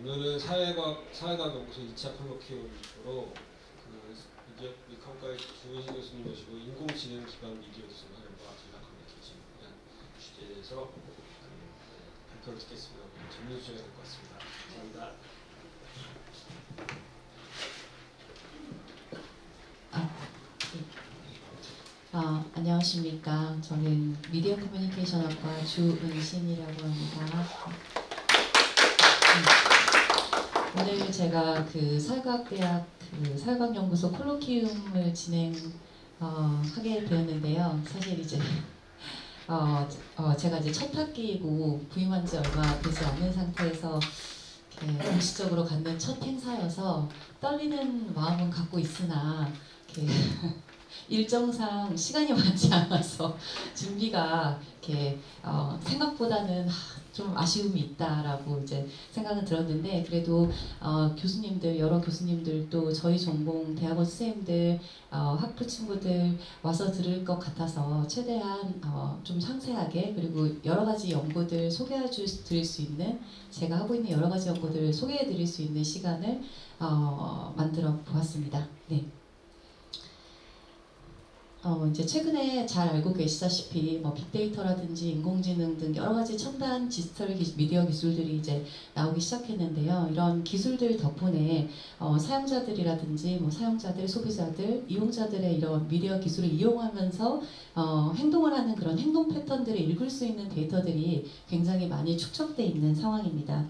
오늘은 사회과학 연구소 2차 콜로퀴움으로 미컴과의 조윤식 교수님 모시고 인공지능 기반 미디어 기술 활용과 전략 커뮤니케이션이라는 주제에 대해서 발표를 듣겠습니다. 질문 주제가 될 것 같습니다. 감사합니다. 안녕하십니까. 저는 미디어 커뮤니케이션학과 주은신이라고 합니다. 오늘 제가 그 사회과학대학 사회과학연구소 콜로퀴움을 하게 되었는데요. 사실 이제 제가 이제 첫 학기이고 부임한 지 얼마 되지 않은 상태에서 공식적으로 갖는 첫 행사여서 떨리는 마음은 갖고 있으나 일정상 시간이 많지 않아서 준비가 생각보다는 좀 아쉬움이 있다라고 이제 생각은 들었는데, 그래도 여러 교수님들 또 저희 전공 대학원 선생님들, 학부 친구들 와서 들을 것 같아서 최대한 좀 상세하게, 그리고 여러 가지 연구들 소개해 드릴 수 있는, 제가 하고 있는 여러 가지 연구들을 소개해 드릴 수 있는 시간을 만들어 보았습니다. 네. 이제 최근에 잘 알고 계시다시피 빅데이터라든지 인공지능 등 여러 가지 첨단 디지털 미디어 기술들이 이제 나오기 시작했는데요. 이런 기술들 덕분에 사용자들이라든지 사용자들, 소비자들, 이용자들의 이런 미디어 기술을 이용하면서 행동을 하는 그런 행동 패턴들을 읽을 수 있는 데이터들이 굉장히 많이 축적돼 있는 상황입니다.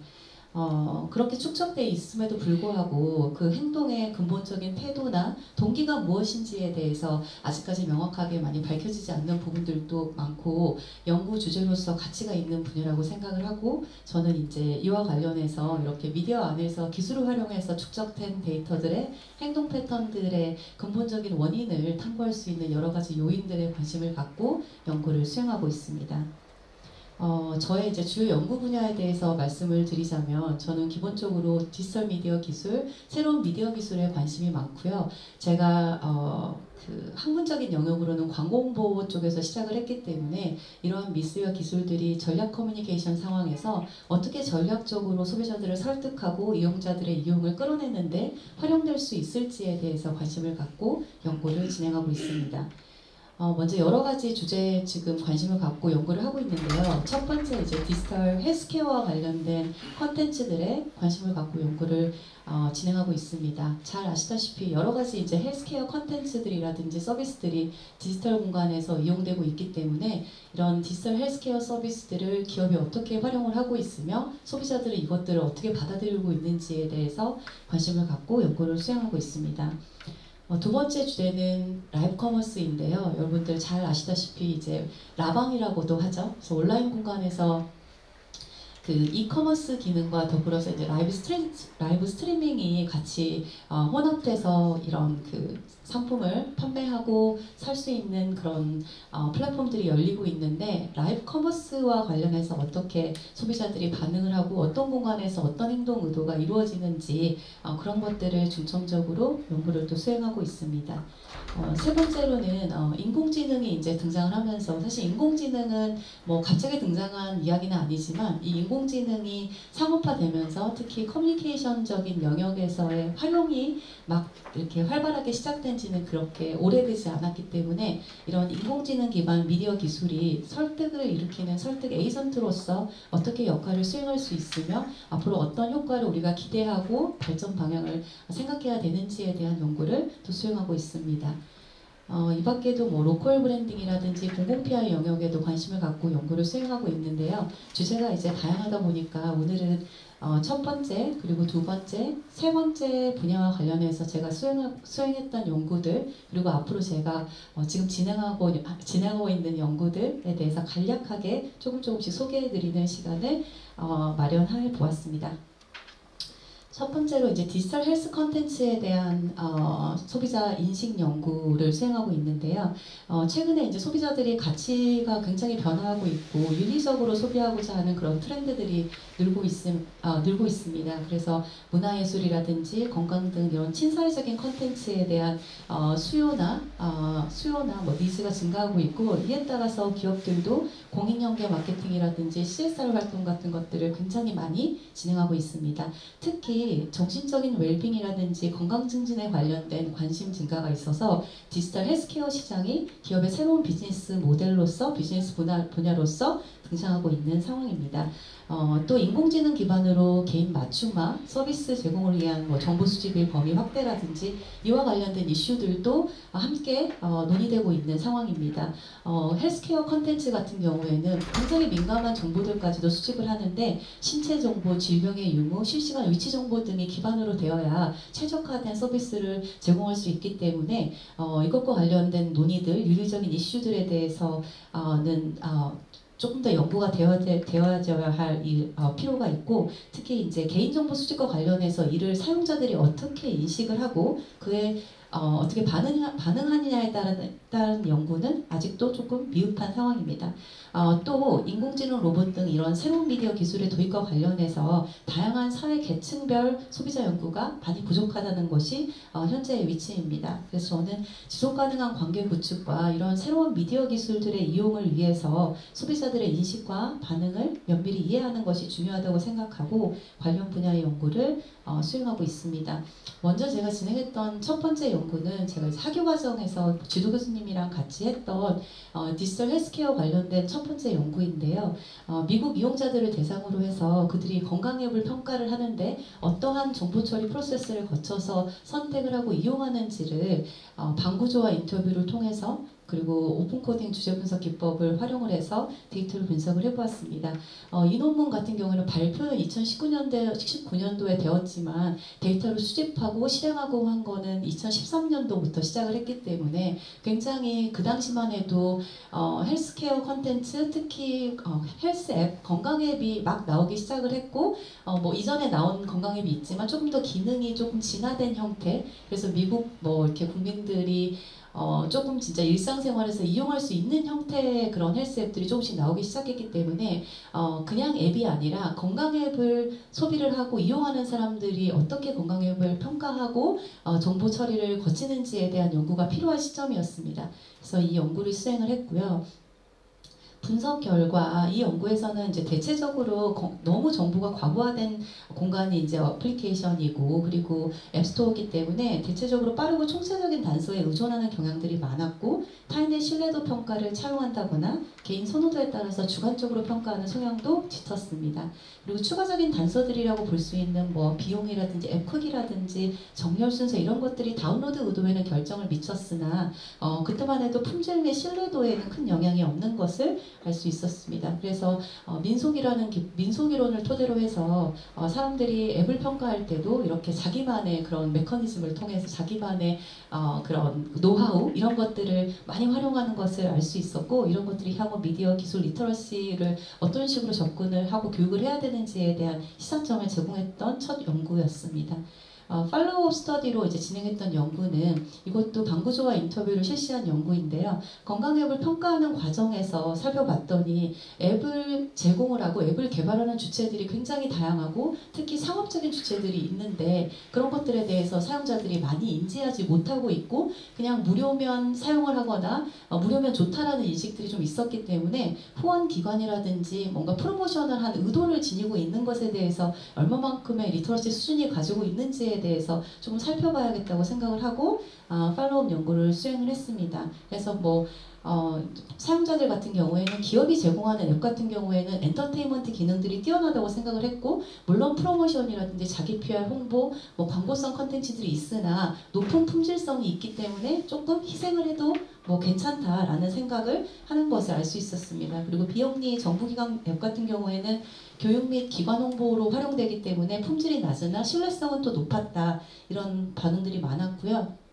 그렇게 축적돼 있음에도 불구하고 그 행동의 근본적인 태도나 동기가 무엇인지에 대해서 아직까지 명확하게 많이 밝혀지지 않는 부분들도 많고, 연구 주제로서 가치가 있는 분야라고 생각을 하고, 저는 이제 이와 관련해서 이렇게 미디어 안에서 기술을 활용해서 축적된 데이터들의 행동 패턴들의 근본적인 원인을 탐구할 수 있는 여러 가지 요인들에 관심을 갖고 연구를 수행하고 있습니다. 저의 이제 주요 연구 분야에 대해서 말씀을 드리자면, 저는 기본적으로 디지털 미디어 기술, 새로운 미디어 기술에 관심이 많고요. 제가 학문적인 영역으로는 광고 홍보 쪽에서 시작을 했기 때문에 이러한 미디어 기술들이 전략 커뮤니케이션 상황에서 어떻게 전략적으로 소비자들을 설득하고 이용자들의 이용을 끌어내는데 활용될 수 있을지에 대해서 관심을 갖고 연구를 진행하고 있습니다. 먼저 여러 가지 주제에 지금 관심을 갖고 연구를 하고 있는데요. 첫 번째 이제 디지털 헬스케어와 관련된 컨텐츠들에 관심을 갖고 연구를 진행하고 있습니다. 잘 아시다시피 여러 가지 이제 헬스케어 컨텐츠들이라든지 서비스들이 디지털 공간에서 이용되고 있기 때문에, 이런 디지털 헬스케어 서비스들을 기업이 어떻게 활용을 하고 있으며 소비자들은 이것들을 어떻게 받아들이고 있는지에 대해서 관심을 갖고 연구를 수행하고 있습니다. 두 번째 주제는 라이브 커머스인데요. 여러분들 잘 아시다시피 이제 라방이라고도 하죠. 그래서 온라인 공간에서 그 이커머스 기능과 더불어서 이제 라이브 스트리밍이 같이 혼합돼서 이런 그 상품을 판매하고 살 수 있는 그런 플랫폼들이 열리고 있는데, 라이브 커머스와 관련해서 어떻게 소비자들이 반응을 하고 어떤 공간에서 어떤 행동 의도가 이루어지는지 그런 것들을 중점적으로 연구를 또 수행하고 있습니다. 세 번째로는 인공지능이 이제 등장을 하면서, 사실 인공지능은 갑자기 등장한 이야기는 아니지만, 이 인공지능이 상업화되면서 특히 커뮤니케이션적인 영역에서의 활용이 막 이렇게 활발하게 시작된 지는 그렇게 오래되지 않았기 때문에, 이런 인공지능 기반 미디어 기술이 설득을 일으키는 설득 에이전트로서 어떻게 역할을 수행할 수 있으며 앞으로 어떤 효과를 우리가 기대하고 발전 방향을 생각해야 되는지에 대한 연구를 또 수행하고 있습니다. 이 밖에도 로컬 브랜딩이라든지 공공 PR 영역에도 관심을 갖고 연구를 수행하고 있는데요. 주제가 이제 다양하다 보니까 오늘은 첫 번째, 그리고 두 번째, 세 번째 분야와 관련해서 제가 수행했던 연구들, 그리고 앞으로 제가 지금 진행하고 있는 연구들에 대해서 간략하게 조금씩 소개해드리는 시간을 마련해 보았습니다. 첫 번째로 이제 디지털 헬스 컨텐츠에 대한 소비자 인식 연구를 수행하고 있는데요. 최근에 이제 소비자들이 가치가 굉장히 변화하고 있고 윤리적으로 소비하고자 하는 그런 트렌드들이 늘고 있습니다. 그래서 문화예술이라든지 건강 등 이런 친사회적인 컨텐츠에 대한 수요나 뭐 니즈가 증가하고 있고, 이에 따라서 기업들도 공익연계 마케팅이라든지 CSR 활동 같은 것들을 굉장히 많이 진행하고 있습니다. 특히 정신적인 웰빙이라든지 건강 증진에 관련된 관심 증가가 있어서 디지털 헬스케어 시장이 기업의 새로운 비즈니스 모델로서, 비즈니스 분야로서 등장하고 있는 상황입니다. 또 인공지능 기반으로 개인 맞춤화 서비스 제공을 위한 뭐 정보 수집의 범위 확대라든지 이와 관련된 이슈들도 함께 논의되고 있는 상황입니다. 헬스케어 컨텐츠 같은 경우에는 굉장히 민감한 정보들까지도 수집을 하는데, 신체 정보, 질병의 유무, 실시간 위치 정보 등이 기반으로 되어야 최적화된 서비스를 제공할 수 있기 때문에 이것과 관련된 논의들, 윤리적인 이슈들에 대해서는 조금 더 연구가 되어져야 할 필요가 있고, 특히 이제 개인정보 수집과 관련해서 이를 사용자들이 어떻게 인식을 하고 그에 어떻게 반응하느냐에 따른 연구는 아직도 조금 미흡한 상황입니다. 또 인공지능 로봇 등 이런 새로운 미디어 기술의 도입과 관련해서 다양한 사회 계층별 소비자 연구가 많이 부족하다는 것이 현재의 위치입니다. 그래서 저는 지속가능한 관계 구축과 이런 새로운 미디어 기술들의 이용을 위해서 소비자들의 인식과 반응을 면밀히 이해하는 것이 중요하다고 생각하고 관련 분야의 연구를 수행하고 있습니다. 먼저 제가 진행했던 첫 번째 연구는 제가 학위 과정에서 지도 교수님이랑 같이 했던 디지털 헬스케어 관련된 첫 번째 연구인데요. 미국 이용자들을 대상으로 해서 그들이 건강 앱을 평가를 하는데 어떠한 정보 처리 프로세스를 거쳐서 선택을 하고 이용하는지를 방구조와 인터뷰를 통해서, 그리고 오픈코딩 주제분석 기법을 활용을 해서 데이터를 분석을 해보았습니다. 이 논문 같은 경우는 발표는 2019년도에 되었지만 데이터를 수집하고 실행하고 한 거는 2013년도부터 시작을 했기 때문에 굉장히 그 당시만 해도 헬스케어 컨텐츠, 특히 헬스 앱, 건강 앱이 막 나오기 시작을 했고, 뭐 이전에 나온 건강 앱이 있지만 조금 더 기능이 조금 진화된 형태, 그래서 미국 뭐 이렇게 국민들이 조금 진짜 일상생활에서 이용할 수 있는 형태의 그런 헬스 앱들이 조금씩 나오기 시작했기 때문에 그냥 앱이 아니라 건강 앱을 소비를 하고 이용하는 사람들이 어떻게 건강 앱을 평가하고 정보 처리를 거치는지에 대한 연구가 필요한 시점이었습니다. 그래서 이 연구를 수행을 했고요. 분석 결과 이 연구에서는 이제 대체적으로 너무 정보가 과부하된 공간이 이제 어플리케이션이고, 그리고 앱스토어이기 때문에 대체적으로 빠르고 총체적인 단서에 의존하는 경향들이 많았고, 타인의 신뢰도 평가를 차용한다거나 개인 선호도에 따라서 주관적으로 평가하는 성향도 짙었습니다. 그리고 추가적인 단서들이라고 볼 수 있는 뭐 비용이라든지 앱 크기라든지 정렬 순서 이런 것들이 다운로드 의도에는 결정을 미쳤으나 그때만 해도 품질 및 신뢰도에는 큰 영향이 없는 것을 알 수 있었습니다. 그래서 민속이론을 토대로 해서 사람들이 앱을 평가할 때도 이렇게 자기만의 그런 메커니즘을 통해서 자기만의 그런 노하우 이런 것들을 많이 활용하는 것을 알 수 있었고, 이런 것들이 향후 미디어 기술 리터러시를 어떤 식으로 접근을 하고 교육을 해야 되는지에 대한 시사점을 제공했던 첫 연구였습니다. 팔로우업 스터디로 이제 진행했던 연구는 이것도 방구조와 인터뷰를 실시한 연구인데요. 건강 앱을 평가하는 과정에서 살펴봤더니 앱을 제공을 하고 앱을 개발하는 주체들이 굉장히 다양하고 특히 상업적인 주체들이 있는데 그런 것들에 대해서 사용자들이 많이 인지하지 못하고 있고, 그냥 무료면 사용을 하거나 무료면 좋다라는 인식들이 좀 있었기 때문에 후원 기관이라든지 뭔가 프로모션을 한 의도를 지니고 있는 것에 대해서 얼마만큼의 리터러시 수준이 가지고 있는지에 대해서 조금 살펴봐야겠다고 생각을 하고 팔로우업 연구를 수행을 했습니다. 그래서 뭐 사용자들 같은 경우에는 기업이 제공하는 앱 같은 경우에는 엔터테인먼트 기능들이 뛰어나다고 생각을 했고, 물론 프로모션이라든지 자기 PR 홍보, 뭐 광고성 컨텐츠들이 있으나 높은 품질성이 있기 때문에 조금 희생을 해도 뭐 괜찮다라는 생각을 하는 것을 알 수 있었습니다. 그리고 비영리 정부기관 앱 같은 경우에는 교육 및 기관 홍보로 활용되기 때문에 품질이 낮으나 신뢰성은 또 높았다, 이런 반응들이 많았고요.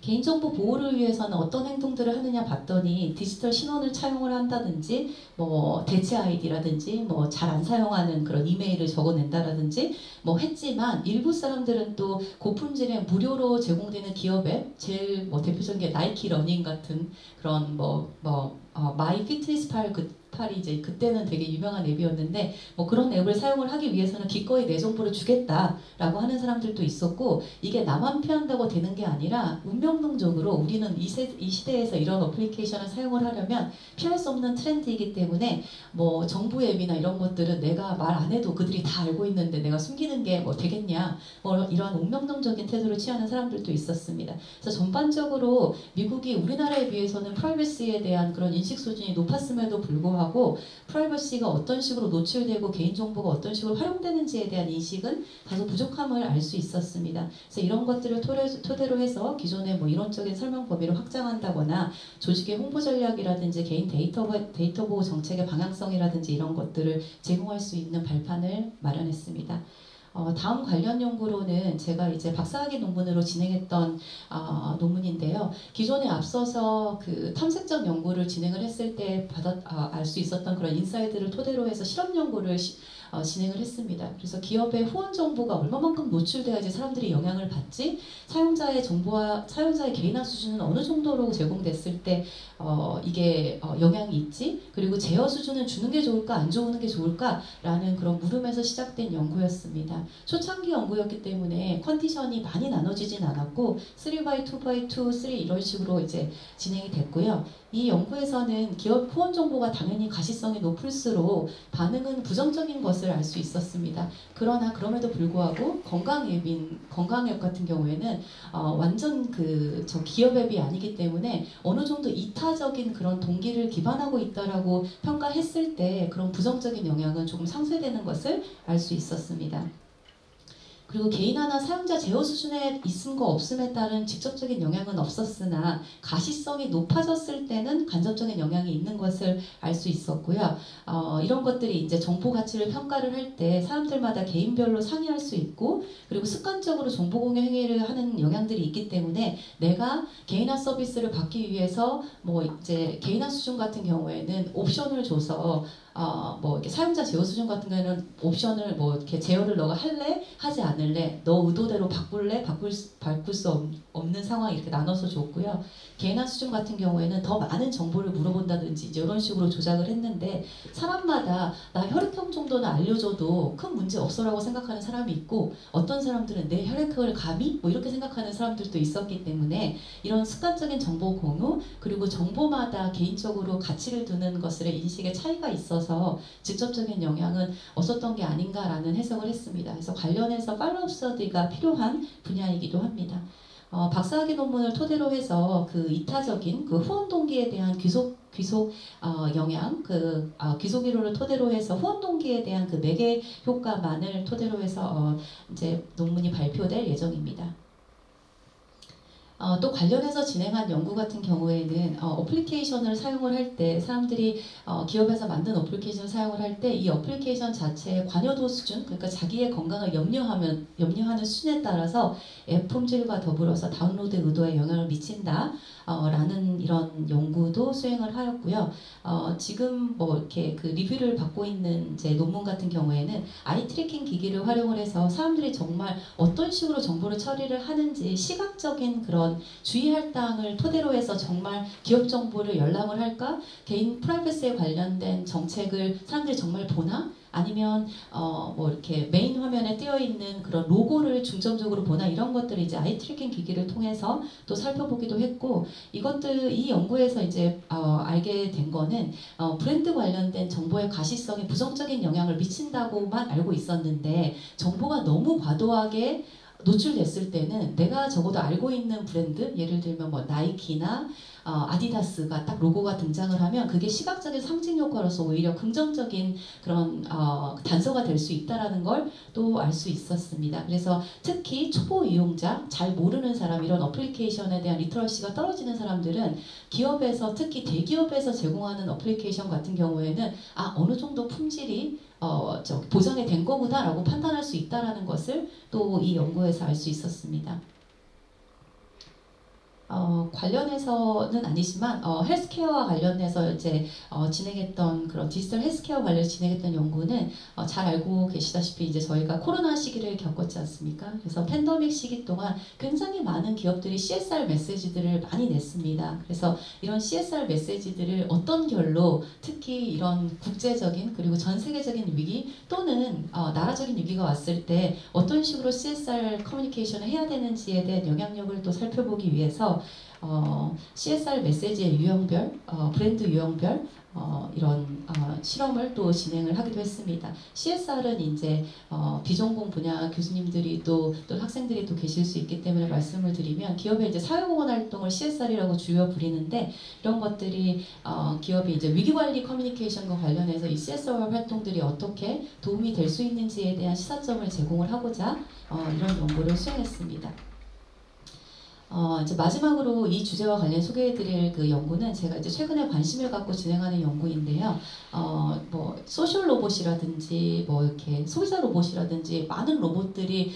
개인정보 보호를 위해서는 어떤 행동들을 하느냐 봤더니 디지털 신원을 차용을 한다든지 뭐 대체 아이디라든지 뭐 잘 안 사용하는 그런 이메일을 적어낸다라든지 뭐 했지만 일부 사람들은 또 고품질의 무료로 제공되는 기업의 제일 뭐 대표적인 게 나이키 러닝 같은 그런 마이 피트니스 팔이 이제 그때는 되게 유명한 앱이었는데 뭐 그런 앱을 사용을 하기 위해서는 기꺼이 내 정보를 주겠다라고 하는 사람들도 있었고 이게 나만 피한다고 되는 게 아니라 운명론적으로 우리는 이 시대에서 이런 어플리케이션을 사용을 하려면 피할 수 없는 트렌드이기 때문에 뭐 정부 앱이나 이런 것들은 내가 말 안 해도 그들이 다 알고 있는데 내가 숨기는 게 뭐 되겠냐 뭐 이런 운명론적인 태도를 취하는 사람들도 있었습니다. 그래서 전반적으로 미국이 우리나라에 비해서는 프라이버시에 대한 그런 인식 수준이 높았음에도 불구하고 프라이버시가 어떤 식으로 노출되고 개인정보가 어떤 식으로 활용되는지에 대한 인식은 다소 부족함을 알 수 있었습니다. 그래서 이런 것들을 토대로 해서 기존의 뭐 이론적인 설명 범위를 확장한다거나 조직의 홍보 전략이라든지 개인 데이터 보호 정책의 방향성이라든지 이런 것들을 제공할 수 있는 발판을 마련했습니다. 다음 관련 연구로는 제가 이제 박사학위 논문으로 진행했던 논문인데요. 기존에 앞서서 그 탐색적 연구를 진행을 했을 때 알 수 있었던 그런 인사이트를 토대로 해서 실험 연구를 진행을 했습니다. 그래서 기업의 후원 정보가 얼마만큼 노출돼야지 사람들이 영향을 받지? 사용자의 정보와 사용자의 개인화 수준은 어느 정도로 제공됐을 때 이게 영향이 있지? 그리고 제어 수준은 주는 게 좋을까 안 주는 게 좋을까? 라는 그런 물음에서 시작된 연구였습니다. 초창기 연구였기 때문에 컨디션이 많이 나눠지진 않았고 3x2, 2x2, 3 이런 식으로 이제 진행이 됐고요. 이 연구에서는 기업 후원 정보가 당연히 가시성이 높을수록 반응은 부정적인 것을 알 수 있었습니다. 그러나 그럼에도 불구하고 건강앱 같은 경우에는 완전 저 기업 앱이 아니기 때문에 어느 정도 이타적인 그런 동기를 기반하고 있다라고 평가했을 때 그런 부정적인 영향은 조금 상쇄되는 것을 알 수 있었습니다. 그리고 개인화나 사용자 제어 수준에 있음과 없음에 따른 직접적인 영향은 없었으나 가시성이 높아졌을 때는 간접적인 영향이 있는 것을 알 수 있었고요. 이런 것들이 이제 정보 가치를 평가를 할 때 사람들마다 개인별로 상이할 수 있고 그리고 습관적으로 정보 공유 행위를 하는 영향들이 있기 때문에 내가 개인화 서비스를 받기 위해서 뭐 이제 개인화 수준 같은 경우에는 옵션을 줘서 뭐 이렇게 사용자 제어 수준 같은 경우에는 옵션을 뭐 이렇게 제어를 너가 할래? 하지 않을래? 너 의도대로 바꿀래? 바꿀 수 없는 상황 이렇게 나눠서 줬고요. 개인화 수준 같은 경우에는 더 많은 정보를 물어본다든지 이제 이런 식으로 조작을 했는데 사람마다 나 혈액형 정도는 알려줘도 큰 문제 없어라고 생각하는 사람이 있고 어떤 사람들은 내 혈액형을 감히? 뭐 이렇게 생각하는 사람들도 있었기 때문에 이런 습관적인 정보 공유 그리고 정보마다 개인적으로 가치를 두는 것들의 인식의 차이가 있어서 직접적인 영향은 없었던 게 아닌가라는 해석을 했습니다. 그래서 관련해서 팔로업 스터디가 필요한 분야이기도 합니다. 박사학위 논문을 토대로 해서 그 이타적인 그 후원 동기에 대한 귀속 영향, 귀속 이론을 토대로 해서 후원 동기에 대한 그 매개 효과만을 토대로 해서 이제 논문이 발표될 예정입니다. 또 관련해서 진행한 연구 같은 경우에는 어플리케이션을 사용을 할 때 사람들이 기업에서 만든 어플리케이션을 사용을 할 때 이 어플리케이션 자체의 관여도 수준 그러니까 자기의 건강을 염려하는 수준에 따라서 앱 품질과 더불어서 다운로드 의도에 영향을 미친다 라는 이런 연구도 수행을 하였고요. 지금 뭐 이렇게 그 리뷰를 받고 있는 이제 논문 같은 경우에는 아이 트래킹 기기를 활용을 해서 사람들이 정말 어떤 식으로 정보를 처리를 하는지 시각적인 그런 주의할당을 토대로 해서 정말 기업 정보를 열람을 할까? 개인 프라이버시에 관련된 정책을 사람들이 정말 보나? 아니면 뭐 이렇게 메인 화면에 띄어 있는 그런 로고를 중점적으로 보나 이런 것들을 이제 아이 트래킹 기기를 통해서 또 살펴보기도 했고 이 연구에서 이제 알게 된 거는 브랜드 관련된 정보의 가시성에 부정적인 영향을 미친다고만 알고 있었는데 정보가 너무 과도하게 노출됐을 때는 내가 적어도 알고 있는 브랜드 예를 들면 뭐 나이키나 아디다스가 딱 로고가 등장을 하면 그게 시각적인 상징 효과로서 오히려 긍정적인 그런 단서가 될 수 있다라는 걸 또 알 수 있었습니다. 그래서 특히 초보 이용자, 잘 모르는 사람 이런 어플리케이션에 대한 리터러시가 떨어지는 사람들은 기업에서 특히 대기업에서 제공하는 어플리케이션 같은 경우에는 어느 정도 품질이 보장이 된 거구나 라고 판단할 수 있다는 것을 또 이 연구에서 알 수 있었습니다. 관련해서는 아니지만 헬스케어와 관련해서 이제 진행했던 그런 디지털 헬스케어 관련 진행했던 연구는 잘 알고 계시다시피 이제 저희가 코로나 시기를 겪었지 않습니까? 그래서 팬데믹 시기 동안 굉장히 많은 기업들이 CSR 메시지들을 많이 냈습니다. 그래서 이런 CSR 메시지들을 어떤 결로 특히 이런 국제적인 그리고 전 세계적인 위기 또는 나라적인 위기가 왔을 때 어떤 식으로 CSR 커뮤니케이션을 해야 되는지에 대한 영향력을 또 살펴보기 위해서 CSR 메시지의 유형별, 브랜드 유형별 이런 실험을 또 진행을 하기도 했습니다. CSR은 이제 비전공 분야 교수님들이 또 학생들이 또 계실 수 있기 때문에 말씀을 드리면 기업의 이제 사회공헌 활동을 CSR이라고 주요 부리는데 이런 것들이 기업이 이제 위기관리 커뮤니케이션과 관련해서 이 CSR 활동들이 어떻게 도움이 될 수 있는지에 대한 시사점을 제공을 하고자 이런 연구를 수행했습니다. 이제 마지막으로 이 주제와 관련 소개해드릴 그 연구는 제가 이제 최근에 관심을 갖고 진행하는 연구인데요. 뭐 소셜 로봇이라든지 뭐 이렇게 소비자 로봇이라든지 많은 로봇들이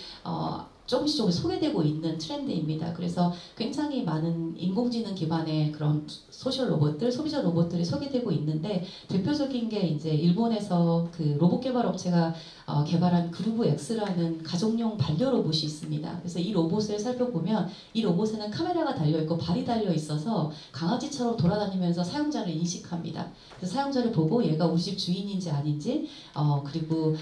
조금씩 소개되고 있는 트렌드입니다. 그래서 굉장히 많은 인공지능 기반의 그런 소셜 로봇들, 소비자 로봇들이 소개되고 있는데 대표적인 게 이제 일본에서 그 로봇 개발 업체가 개발한 그루브 X라는 가족용 반려 로봇이 있습니다. 그래서 이 로봇을 살펴보면 이 로봇에는 카메라가 달려있고 발이 달려있어서 강아지처럼 돌아다니면서 사용자를 인식합니다. 그래서 사용자를 보고 얘가 우리 집 주인인지 아닌지 그리고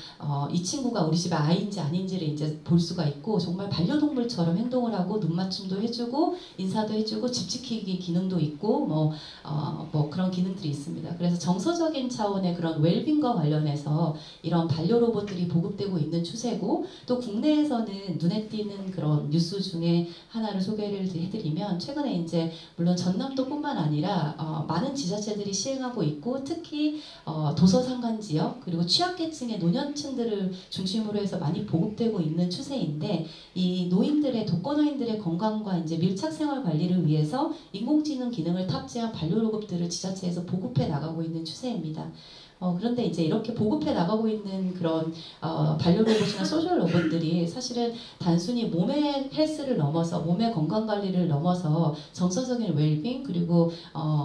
이 친구가 우리 집의 아이인지 아닌지를 이제 볼 수가 있고 정말 반려동물처럼 행동을 하고 눈맞춤도 해주고 인사도 해주고 집 지키기 기능도 있고 뭐 그런 기능들이 있습니다. 그래서 정서적인 차원의 그런 웰빙과 관련해서 이런 반려 로봇들이 보급되고 있는 추세고 또 국내에서는 눈에 띄는 그런 뉴스 중에 하나를 소개를 해드리면 최근에 이제 물론 전남도뿐만 아니라 많은 지자체들이 시행하고 있고 특히 도서상간 지역 그리고 취약계층의 노년층들을 중심으로 해서 많이 보급되고 있는 추세인데 이 노인들의 독거노인들의 건강과 이제 밀착 생활 관리를 위해서 인공지능 기능을 탑재한 반려 로봇들을 지자체에서 보급해 나가고 있는 추세입니다. 그런데 이제 이렇게 보급해 나가고 있는 그런 반려로봇이나 소셜 로봇들이 사실은 단순히 몸의 헬스를 넘어서 몸의 건강 관리를 넘어서 정서적인 웰빙 그리고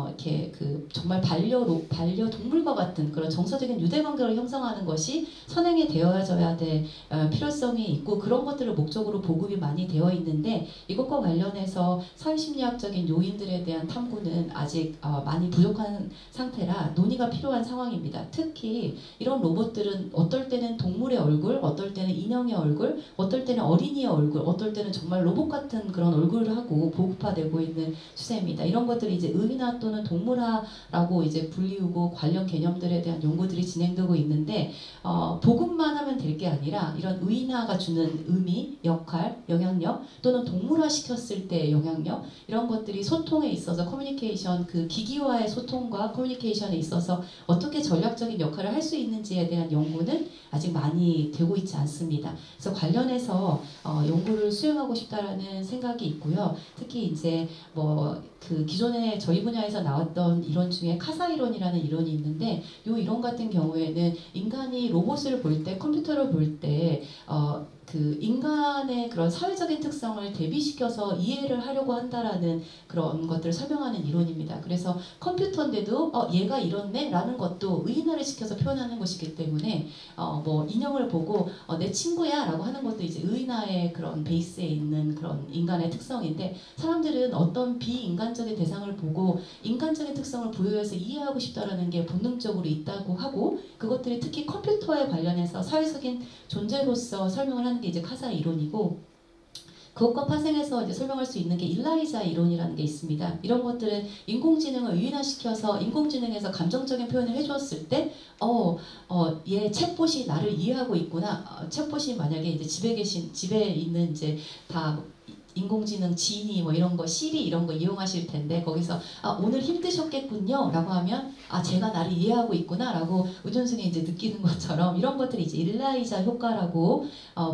이렇게 그 정말 반려동물과 같은 그런 정서적인 유대관계를 형성하는 것이 선행이 되어져야 될 필요성이 있고 그런 것들을 목적으로 보급이 많이 되어 있는데 이것과 관련해서 사회심리학적인 요인들에 대한 탐구는 아직 많이 부족한 상태라 논의가 필요한 상황입니다. 특히 이런 로봇들은 어떨 때는 동물의 얼굴, 어떨 때는 인형의 얼굴, 어떨 때는 어린이의 얼굴, 어떨 때는 정말 로봇 같은 그런 얼굴을 하고 보급화되고 있는 추세입니다. 이런 것들이 이제 의인화 또는 동물화라고 이제 불리우고 관련 개념들에 대한 연구들이 진행되고 있는데 보급만 하면 될 게 아니라 이런 의인화가 주는 의미, 역할, 영향력 또는 동물화 시켰을 때의 영향력 이런 것들이 소통에 있어서 커뮤니케이션 그 기기와의 소통과 커뮤니케이션에 있어서 어떻게 전략적인 역할을 할 수 있는지에 대한 연구는 아직 많이 되고 있지 않습니다. 그래서 관련해서 연구를 수행하고 싶다라는 생각이 있고요. 특히 이제 뭐 그 기존에 저희 분야에서 나왔던 이론 중에 카사 이론이라는 이론이 있는데 이 이론 같은 경우에는 인간이 로봇을 볼 때 컴퓨터를 볼 때 그 인간의 그런 사회적인 특성을 대비시켜서 이해를 하려고 한다라는 그런 것들을 설명하는 이론입니다. 그래서 컴퓨터인데도 얘가 이렇네 라는 것도 의인화를 시켜서 표현하는 것이기 때문에 뭐 인형을 보고 내 친구야 라고 하는 것도 이제 의인화의 그런 베이스에 있는 그런 인간의 특성인데 사람들은 어떤 비인간적인 대상을 보고 인간적인 특성을 부여해서 이해하고 싶다라는 게 본능적으로 있다고 하고 그것들이 특히 컴퓨터에 관련해서 사회적인 존재로서 설명을 하는 게 이제 카사 이론이고 그것과 파생해서 이제 설명할 수 있는 게 일라이자 이론이라는 게 있습니다. 이런 것들은 인공지능을 의인화시켜서 인공지능에서 감정적인 표현을 해주었을 때 얘 챗봇이 나를 이해하고 있구나. 챗봇이 만약에 이제 집에 있는 이제 다 인공지능 지니 뭐 이런 거 시리 이런 거 이용하실 텐데 거기서 오늘 힘드셨겠군요 라고 하면 제가 나를 이해하고 있구나 라고 의존승이 이제 느끼는 것처럼 이런 것들이 이제 일라이자 효과라고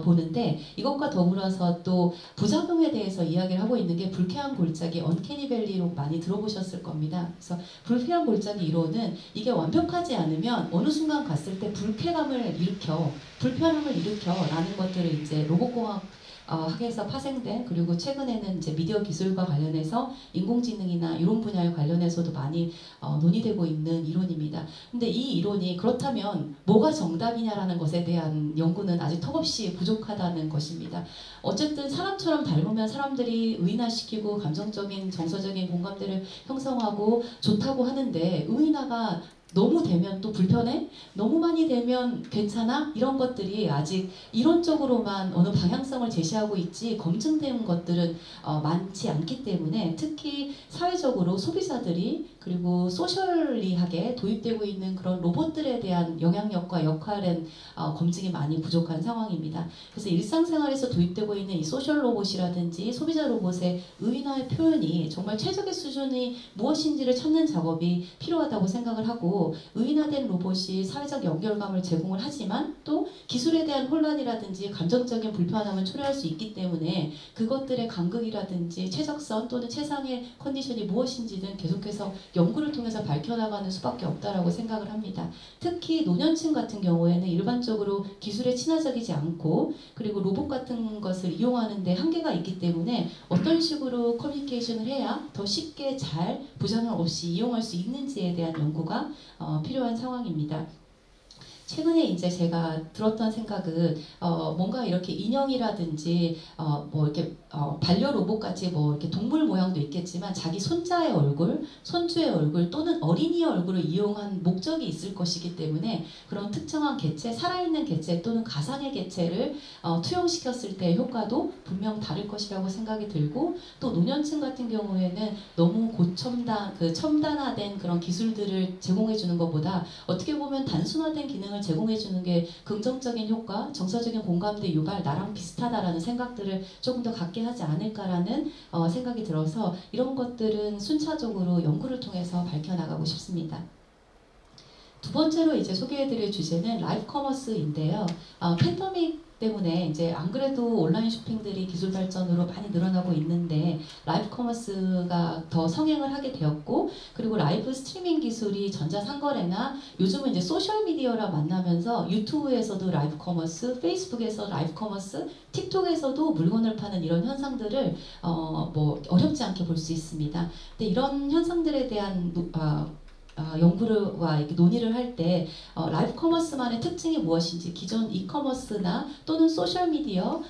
보는데 이것과 더불어서 또 부작용에 대해서 이야기를 하고 있는 게 불쾌한 골짜기 언캐니 밸리로 많이 들어보셨을 겁니다. 그래서 불쾌한 골짜기 이론은 이게 완벽하지 않으면 어느 순간 갔을 때 불쾌감을 일으켜 불편함을 일으켜라는 것들을 이제 로봇공학 학에서 파생된, 그리고 최근에는 이제 미디어 기술과 관련해서 인공지능이나 이런 분야에 관련해서도 많이 논의되고 있는 이론입니다. 근데 이 이론이 그렇다면 뭐가 정답이냐라는 것에 대한 연구는 아직 턱없이 부족하다는 것입니다. 어쨌든 사람처럼 닮으면 사람들이 의인화시키고 감정적인 정서적인 공감대를 형성하고 좋다고 하는데, 의인화가 너무 되면 또 불편해? 너무 많이 되면 괜찮아? 이런 것들이 아직 이론적으로만 어느 방향성을 제시하고 있지 검증된 것들은 많지 않기 때문에, 특히 사회적으로 소비자들이 그리고 소셜리하게 도입되고 있는 그런 로봇들에 대한 영향력과 역할은 검증이 많이 부족한 상황입니다. 그래서 일상생활에서 도입되고 있는 이 소셜 로봇이라든지 소비자 로봇의 의인화의 표현이 정말 최적의 수준이 무엇인지를 찾는 작업이 필요하다고 생각을 하고, 의인화된 로봇이 사회적 연결감을 제공을 하지만 또 기술에 대한 혼란이라든지 감정적인 불편함을 초래할 수 있기 때문에 그것들의 간극이라든지 최적선 또는 최상의 컨디션이 무엇인지는 계속해서 연구를 통해서 밝혀나가는 수밖에 없다라고 생각을 합니다. 특히 노년층 같은 경우에는 일반적으로 기술에 친화적이지 않고, 그리고 로봇 같은 것을 이용하는데 한계가 있기 때문에 어떤 식으로 커뮤니케이션을 해야 더 쉽게 잘 부작용 없이 이용할 수 있는지에 대한 연구가 필요한 상황입니다. 최근에 이제 제가 들었던 생각은 뭔가 이렇게 인형이라든지 뭐 이렇게 반려 로봇 같이 뭐 이렇게 동물 모양도 있겠지만 자기 손자의 얼굴, 손주의 얼굴 또는 어린이의 얼굴을 이용한 목적이 있을 것이기 때문에 그런 특정한 개체, 살아있는 개체 또는 가상의 개체를 투영시켰을 때의 효과도 분명 다를 것이라고 생각이 들고, 또 노년층 같은 경우에는 너무 첨단화된 그런 기술들을 제공해주는 것보다 어떻게 보면 단순화된 기능을 제공해주는 게 긍정적인 효과, 정서적인 공감대 유발, 나랑 비슷하다라는 생각들을 조금 더 갖게 하지 않을까라는 생각이 들어서 이런 것들은 순차적으로 연구를 통해서 밝혀나가고 싶습니다. 두 번째로 이제 소개해드릴 주제는 라이브 커머스인데요. 팬데믹 때문에 이제 안 그래도 온라인 쇼핑들이 기술 발전으로 많이 늘어나고 있는데 라이브 커머스가 더 성행을 하게 되었고, 그리고 라이브 스트리밍 기술이 전자상거래나 요즘은 이제 소셜미디어라 만나면서 유튜브에서도 라이브 커머스, 페이스북에서 라이브 커머스, 틱톡에서도 물건을 파는 이런 현상들을 뭐 어렵지 않게 볼 수 있습니다. 근데 이런 현상들에 대한 연구와 논의를 할 때 라이브 커머스만의 특징이 무엇인지, 기존 이커머스나 또는 소셜미디어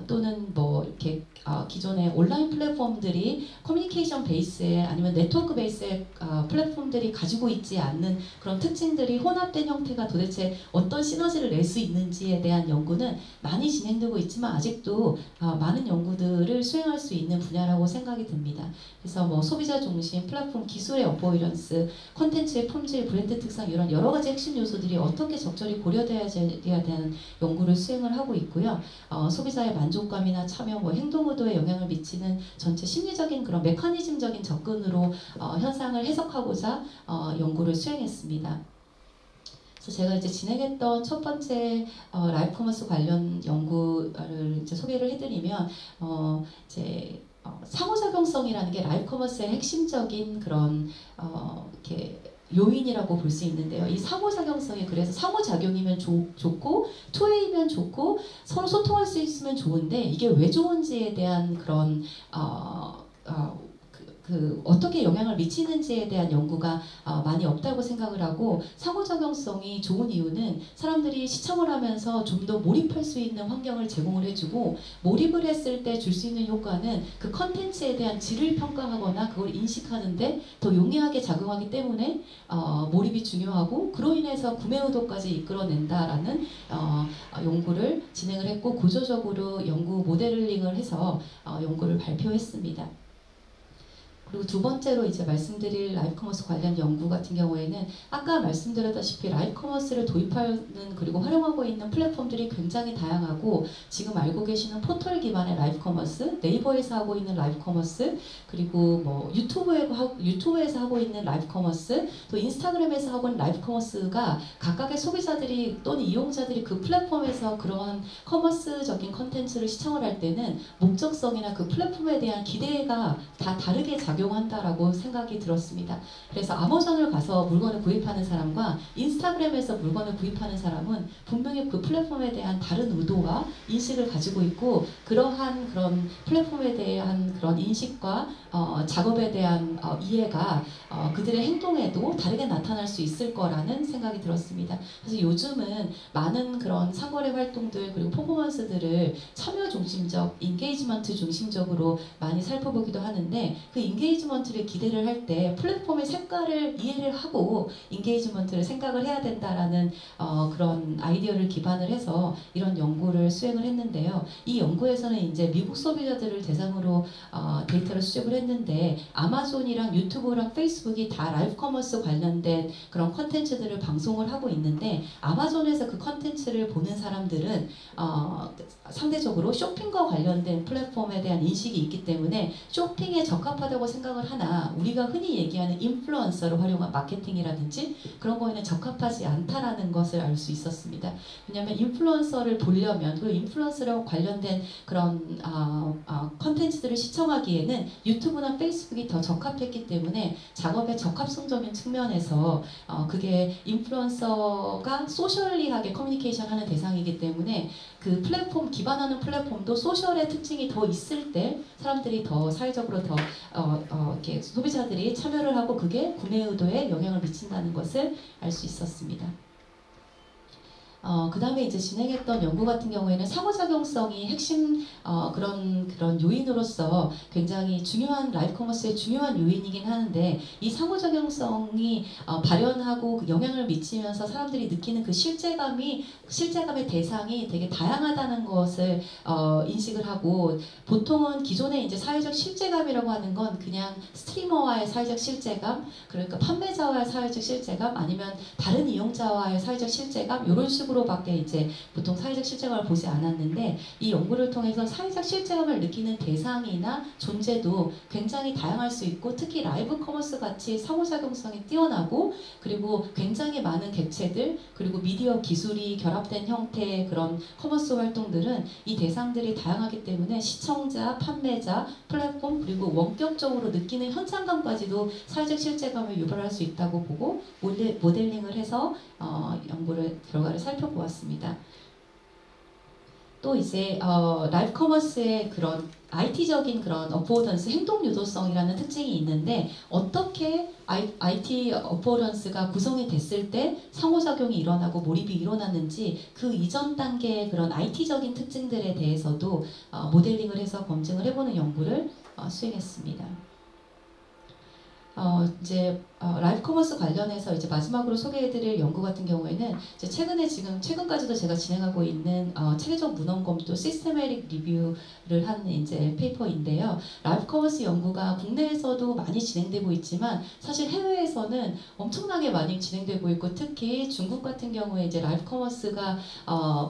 또는 뭐 이렇게 기존의 온라인 플랫폼들이 커뮤니케이션 베이스에 아니면 네트워크 베이스의 플랫폼들이 가지고 있지 않는 그런 특징들이 혼합된 형태가 도대체 어떤 시너지를 낼 수 있는지에 대한 연구는 많이 진행되고 있지만 아직도 많은 연구들을 수행할 수 있는 분야라고 생각이 듭니다. 그래서 뭐 소비자 중심, 플랫폼 기술의 어포이런스, 콘텐츠의 품질, 브랜드 특성, 이런 여러 가지 핵심 요소들이 어떻게 적절히 고려돼야 대한 연구를 수행을 하고 있고요. 소비자의 만족감이나 참여, 뭐 행동 의도에 영향을 미치는 전체 심리적인 그런 메커니즘적인 접근으로 현상을 해석하고자 연구를 수행했습니다. 그래서 제가 이제 진행했던 첫 번째 라이브 커머스 관련 연구를 이제 소개를 해드리면 이제 상호작용성이라는 게 라이브 커머스의 핵심적인 그런 이렇게 요인이라고 볼 수 있는데요. 이 상호작용성이, 그래서 상호작용이면 좋고 투웨이면 좋고 서로 소통할 수 있으면 좋은데 이게 왜 좋은지에 대한 그런 어떻게 영향을 미치는지에 대한 연구가 많이 없다고 생각을 하고, 상호작용성이 좋은 이유는 사람들이 시청을 하면서 좀 더 몰입할 수 있는 환경을 제공을 해주고, 몰입을 했을 때 줄 수 있는 효과는 그 컨텐츠에 대한 질을 평가하거나 그걸 인식하는데 더 용이하게 작용하기 때문에 몰입이 중요하고, 그로 인해서 구매 의도까지 이끌어낸다라는 연구를 진행을 했고, 구조적으로 연구 모델링을 해서 연구를 발표했습니다. 그리고 두 번째로 이제 말씀드릴 라이브 커머스 관련 연구 같은 경우에는 아까 말씀드렸다시피 라이브 커머스를 도입하는 그리고 활용하고 있는 플랫폼들이 굉장히 다양하고, 지금 알고 계시는 포털 기반의 라이브 커머스, 네이버에서 하고 있는 라이브 커머스, 그리고 뭐 유튜브에서 하고 있는 라이브 커머스, 또 인스타그램에서 하고 있는 라이브 커머스가 각각의 소비자들이 또는 이용자들이 그 플랫폼에서 그러한 커머스적인 컨텐츠를 시청을 할 때는 목적성이나 그 플랫폼에 대한 기대가 다 다르게 작용합니다. 작용한다라고 생각이 들었습니다. 그래서 아마존을 가서 물건을 구입하는 사람과 인스타그램에서 물건을 구입하는 사람은 분명히 그 플랫폼에 대한 다른 의도와 인식을 가지고 있고, 그러한 그런 플랫폼에 대한 그런 인식과 작업에 대한 이해가 그들의 행동에도 다르게 나타날 수 있을 거라는 생각이 들었습니다. 그래서 요즘은 많은 그런 상거래 활동들 그리고 퍼포먼스들을 참여 중심적, 인게이지먼트 중심적으로 많이 살펴보기도 하는데, 그 인게이지먼트를 기대를 할 때 플랫폼의 색깔을 이해를 하고 인게이지먼트를 생각을 해야 된다라는 그런 아이디어를 기반을 해서 이런 연구를 수행을 했는데요. 이 연구에서는 이제 미국 소비자들을 대상으로 데이터를 수집을 했는데, 아마존이랑 유튜브랑 페이스북이 다 라이브 커머스 관련된 그런 컨텐츠들을 방송을 하고 있는데, 아마존에서 그 컨텐츠를 보는 사람들은 상대적으로 쇼핑과 관련된 플랫폼에 대한 인식이 있기 때문에 쇼핑에 적합하다고 생각을 하나, 우리가 흔히 얘기하는 인플루언서를 활용한 마케팅이라든지 그런 거에는 적합하지 않다라는 것을 알 수 있었습니다. 왜냐하면 인플루언서를 보려면, 그리고 인플루언서랑 관련된 그런 컨텐츠들을 시청하기에는 유튜브나 페이스북이 더 적합했기 때문에 작업의 적합성적인 측면에서 그게 인플루언서가 소셜리하게 커뮤니케이션 하는 대상이기 때문에 그 플랫폼, 기반하는 플랫폼도 소셜의 특징이 더 있을 때 사람들이 더 사회적으로 더 이렇게 소비자들이 참여를 하고 그게 구매 의도에 영향을 미친다는 것을 알 수 있었습니다. 그 다음에 이제 진행했던 연구 같은 경우에는 상호작용성이 핵심 그런 요인으로서 굉장히 중요한, 라이브 커머스의 중요한 요인이긴 하는데, 이 상호작용성이 발현하고 영향을 미치면서 사람들이 느끼는 그 실제감의 대상이 되게 다양하다는 것을 인식을 하고, 보통은 기존에 이제 사회적 실제감이라고 하는 건 그냥 스트리머와의 사회적 실제감, 그러니까 판매자와의 사회적 실제감, 아니면 다른 이용자와의 사회적 실제감, 이런 식으로밖에 이제 보통 사회적 실제감을 보지 않았는데, 이 연구를 통해서 사회적 실제감을 느끼는 대상이나 존재도 굉장히 다양할 수 있고, 특히 라이브 커머스 같이 상호작용성이 뛰어나고, 그리고 굉장히 많은 객체들, 그리고 미디어 기술이 결합된 형태의 그런 커머스 활동들은 이 대상들이 다양하기 때문에 시청자, 판매자, 플랫폼, 그리고 원격적으로 느끼는 현장감까지도 사회적 실제감을 유발할 수 있다고 보고 모델링을 해서 연구를 결과를 살펴보았습니다. 또 이제 라이브 커머스의 그런 IT적인 그런 어포던스, 행동 유도성이라는 특징이 있는데, 어떻게 IT 어포던스가 구성이 됐을 때 상호작용이 일어나고 몰입이 일어났는지 그 이전 단계의 그런 IT적인 특징들에 대해서도 모델링을 해서 검증을 해보는 연구를 수행했습니다. 이제 라이브 커머스 관련해서 이제 마지막으로 소개해드릴 연구 같은 경우에는 이제 최근까지도 제가 진행하고 있는 체계적 문헌 검토 시스테메릭 리뷰를 한 이제 페이퍼인데요. 라이브 커머스 연구가 국내에서도 많이 진행되고 있지만 사실 해외에서는 엄청나게 많이 진행되고 있고, 특히 중국 같은 경우에 이제 라이브 커머스가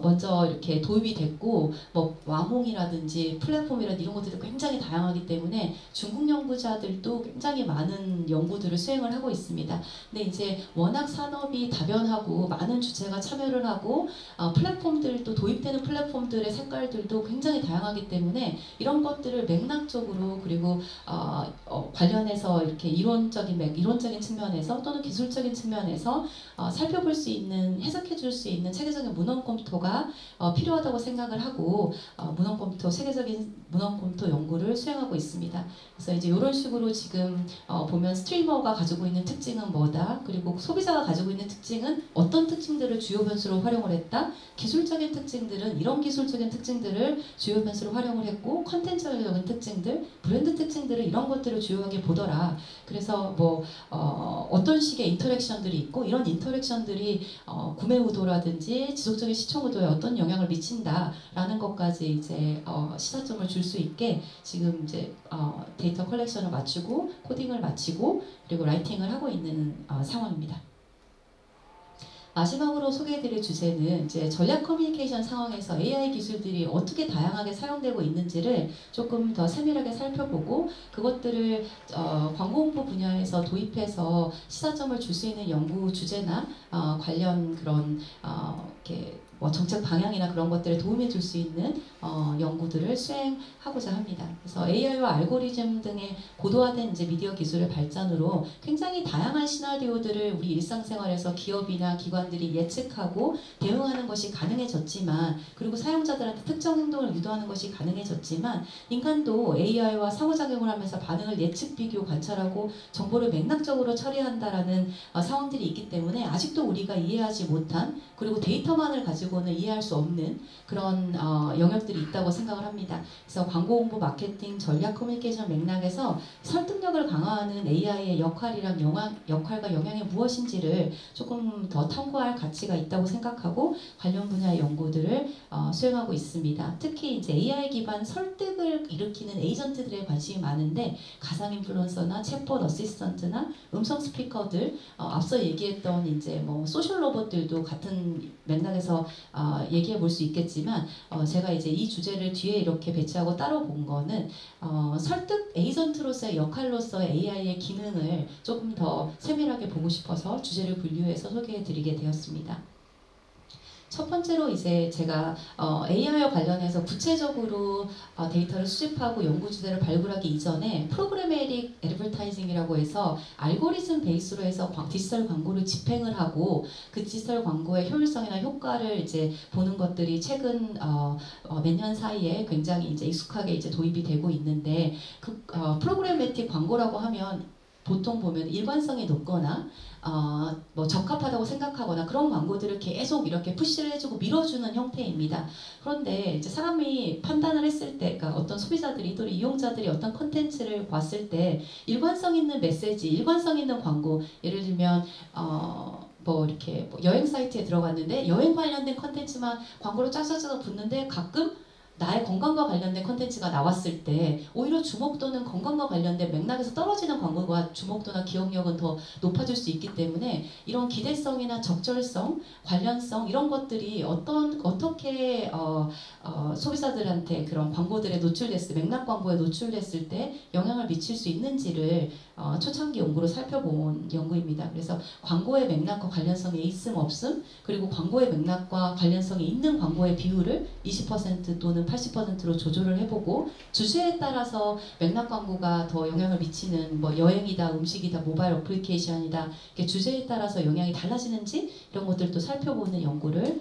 먼저 이렇게 도입이 됐고, 뭐 와몽이라든지 플랫폼이라든지 이런 것들도 굉장히 다양하기 때문에 중국 연구자들도 굉장히 많은 연구들을 수행을 하고 있습니다. 근데 이제 워낙 산업이 다변하고 많은 주체가 참여를 하고 플랫폼들도, 도입되는 플랫폼들의 색깔들도 굉장히 다양하기 때문에 이런 것들을 맥락적으로, 그리고 관련해서 이렇게 이론적인 측면에서 또는 기술적인 측면에서 살펴볼 수 있는, 해석해 줄 수 있는 체계적인 문헌 검토가 필요하다고 생각을 하고 세계적인 문헌 검토 연구를 수행하고 있습니다. 그래서 이제 이런 식으로 지금 보면 스트리머가 가지고 있는 특징은 뭐다, 그리고 소비자가 가지고 있는 특징은 어떤 특징들을 주요 변수로 활용을 했다, 기술적인 특징들은 이런 기술적인 특징들을 주요 변수로 활용을 했고, 컨텐츠적인 특징들, 브랜드 특징들은 이런 것들을 주요하게 보더라. 그래서 뭐 어떤 식의 인터랙션들이 있고, 이런 인터랙션들이 구매 의도라든지 지속적인 시청 의도에 어떤 영향을 미친다라는 것까지 이제 시사점을 줄 수 있게 지금 이제 데이터 컬렉션을 마치고 코딩을 마치고 그리고 라이팅을 하고 있는 상황입니다. 마지막으로 소개해드릴 주제는 이제 전략 커뮤니케이션 상황에서 AI 기술들이 어떻게 다양하게 사용되고 있는지를 조금 더 세밀하게 살펴보고, 그것들을 광고 홍보 분야에서 도입해서 시사점을 줄 수 있는 연구 주제나 관련 그런 이렇게 뭐 정책 방향이나 그런 것들에 도움이 줄 수 있는 연구들을 수행하고자 합니다. 그래서 AI와 알고리즘 등의 고도화된 이제 미디어 기술의 발전으로 굉장히 다양한 시나리오들을 우리 일상생활에서 기업이나 기관들이 예측하고 대응하는 것이 가능해졌지만, 그리고 사용자들한테 특정 행동을 유도하는 것이 가능해졌지만, 인간도 AI와 상호작용을 하면서 반응을 예측, 비교, 관찰하고 정보를 맥락적으로 처리한다라는 상황들이 있기 때문에 아직도 우리가 이해하지 못한, 그리고 데이터만을 가지고는 이해할 수 없는 그런 영역들이 있다고 생각을 합니다. 그래서 광고 홍보, 마케팅, 전략 커뮤니케이션 맥락에서 설득력을 강화하는 AI의 역할과 영향이 무엇인지를 조금 더 탐구할 가치가 있다고 생각하고 관련 분야의 연구들을 수행하고 있습니다. 특히 이제 AI 기반 설득을 일으키는 에이전트들에 관심이 많은데, 가상 인플루언서나 챗봇 어시스턴트나 음성 스피커들, 앞서 얘기했던 이제 뭐 소셜 로봇들도 같은 맥락에서 얘기해 볼 수 있겠지만, 제가 이제 이 주제를 뒤에 이렇게 배치하고 따로 본 거는 설득 에이전트로서의 역할로서의 AI의 기능을 조금 더 세밀하게 보고 싶어서 주제를 분류해서 소개해 드리게 되었습니다. 첫 번째로 이제 제가 AI와 관련해서 구체적으로 데이터를 수집하고 연구 주제를 발굴하기 이전에 프로그래메틱 애드버타이징이라고 해서 알고리즘 베이스로 해서 디지털 광고를 집행을 하고 그 디지털 광고의 효율성이나 효과를 이제 보는 것들이 최근 몇 년 사이에 굉장히 이제 익숙하게 이제 도입이 되고 있는데, 그 프로그래메틱 광고라고 하면 보통 보면 일관성이 높거나 뭐 적합하다고 생각하거나 그런 광고들을 계속 이렇게 푸시를 해주고 밀어주는 형태입니다. 그런데 이제 사람이 판단을 했을 때, 그러니까 어떤 소비자들이 또는 이용자들이 어떤 콘텐츠를 봤을 때 일관성 있는 메시지, 일관성 있는 광고, 예를 들면 뭐 이렇게 뭐 여행 사이트에 들어갔는데 여행 관련된 콘텐츠만 광고로 쫙쫙쫙 붙는데, 가끔 나의 건강과 관련된 콘텐츠가 나왔을 때 오히려 주목도는 건강과 관련된 맥락에서 떨어지는 광고가 주목도나 기억력은 더 높아질 수 있기 때문에, 이런 기대성이나 적절성, 관련성 이런 것들이 어떻게 소비자들한테 그런 광고들에 노출됐을 때, 맥락 광고에 노출됐을 때 영향을 미칠 수 있는지를 초창기 연구로 살펴본 연구입니다. 그래서 광고의 맥락과 관련성이 있음 없음, 그리고 광고의 맥락과 관련성이 있는 광고의 비율을 20% 또는 80%로 조절을 해보고, 주제에 따라서 맥락 광고가 더 영향을 미치는, 뭐 여행이다, 음식이다, 모바일 어플리케이션이다, 이렇게 주제에 따라서 영향이 달라지는지 이런 것들도 살펴보는 연구를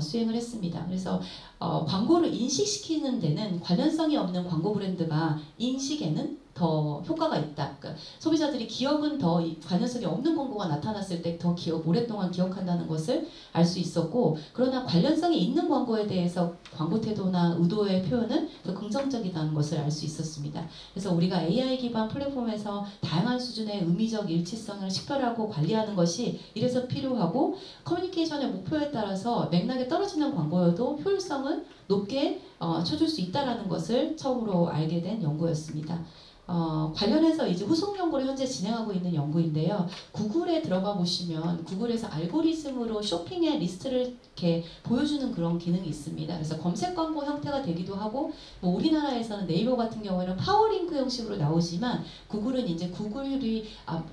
수행을 했습니다. 그래서 광고를 인식시키는 데는 관련성이 없는 광고 브랜드가 인식에는 더 효과가 있다. 그러니까 소비자들이 기억은 더 관련성이 없는 광고가 나타났을 때 더 오랫동안 기억한다는 것을 알 수 있었고, 그러나 관련성이 있는 광고에 대해서 광고 태도나 의도의 표현은 더 긍정적이라는 것을 알 수 있었습니다. 그래서 우리가 AI 기반 플랫폼에서 다양한 수준의 의미적 일치성을 식별하고 관리하는 것이 이래서 필요하고, 커뮤니케이션의 목표에 따라서 맥락에 떨어지는 광고여도 효율성은 높게 쳐줄 수 있다는 것을 처음으로 알게 된 연구였습니다. 관련해서 이제 후속 연구를 현재 진행하고 있는 연구인데요. 구글에 들어가 보시면 구글에서 알고리즘으로 쇼핑의 리스트를 이렇게 보여주는 그런 기능이 있습니다. 그래서 검색 광고 형태가 되기도 하고, 뭐 우리나라에서는 네이버 같은 경우에는 파워링크 형식으로 나오지만, 구글은 이제 구글이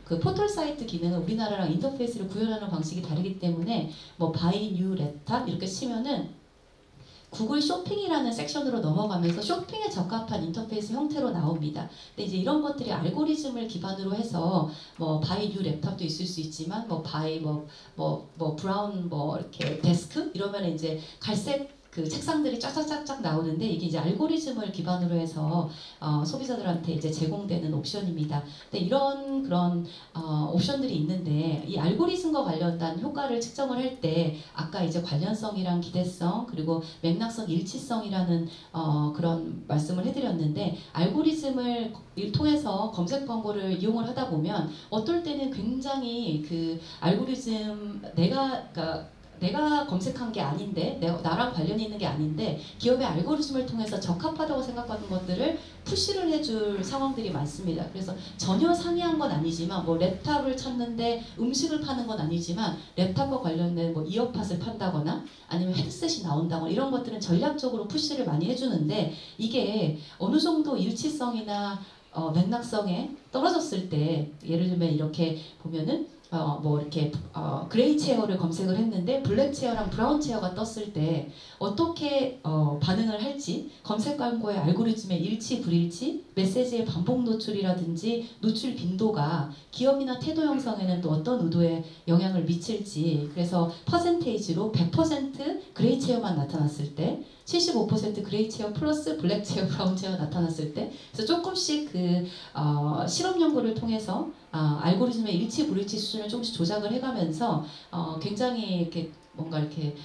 그 포털 사이트 기능은 우리나라랑 인터페이스를 구현하는 방식이 다르기 때문에 뭐 바이 뉴 랩탑 이렇게 치면은 구글 쇼핑이라는 섹션으로 넘어가면서 쇼핑에 적합한 인터페이스 형태로 나옵니다. 근데 이제 이런 것들이 알고리즘을 기반으로 해서 뭐 바이 뉴 랩탑도 있을 수 있지만, 뭐 바이 브라운 뭐 이렇게 데스크 이러면 이제 갈색 그 책상들이 쫙쫙쫙쫙 나오는데, 이게 이제 알고리즘을 기반으로 해서 소비자들한테 이제 제공되는 옵션입니다. 근데 이런 그런 옵션들이 있는데, 이 알고리즘과 관련된 효과를 측정을 할 때 아까 이제 관련성이랑 기대성 그리고 맥락성 일치성이라는 그런 말씀을 해드렸는데, 알고리즘을 통해서 검색 광고를 이용을 하다 보면 어떨 때는 굉장히 그 알고리즘 내가 검색한 게 아닌데, 나랑 관련이 있는 게 아닌데 기업의 알고리즘을 통해서 적합하다고 생각하는 것들을 푸시를 해줄 상황들이 많습니다. 그래서 전혀 상이한 건 아니지만, 뭐 랩탑을 찾는데 음식을 파는 건 아니지만 랩탑과 관련된 뭐 이어팟을 판다거나 아니면 헤드셋이 나온다거나 이런 것들은 전략적으로 푸시를 많이 해주는데, 이게 어느 정도 일치성이나 맥락성에 떨어졌을 때, 예를 들면 이렇게 보면은 뭐 이렇게 그레이 체어를 검색을 했는데 블랙 체어랑 브라운 체어가 떴을 때 어떻게 반응을 할지, 검색 광고의 알고리즘의 일치 불일치, 메시지의 반복 노출이라든지 노출 빈도가 기업이나 태도 형성에는 또 어떤 의도에 영향을 미칠지, 그래서 퍼센테이지로 100% 그레이 체어만 나타났을 때, 75% 그레이 체어 플러스 블랙 체어, 브라운 체어 나타났을 때, 그래서 조금씩 그 실험 연구를 통해서 알고리즘의 일치 불일치 수준을 조금씩 조작을 해가면서 굉장히 이렇게 뭔가 이렇게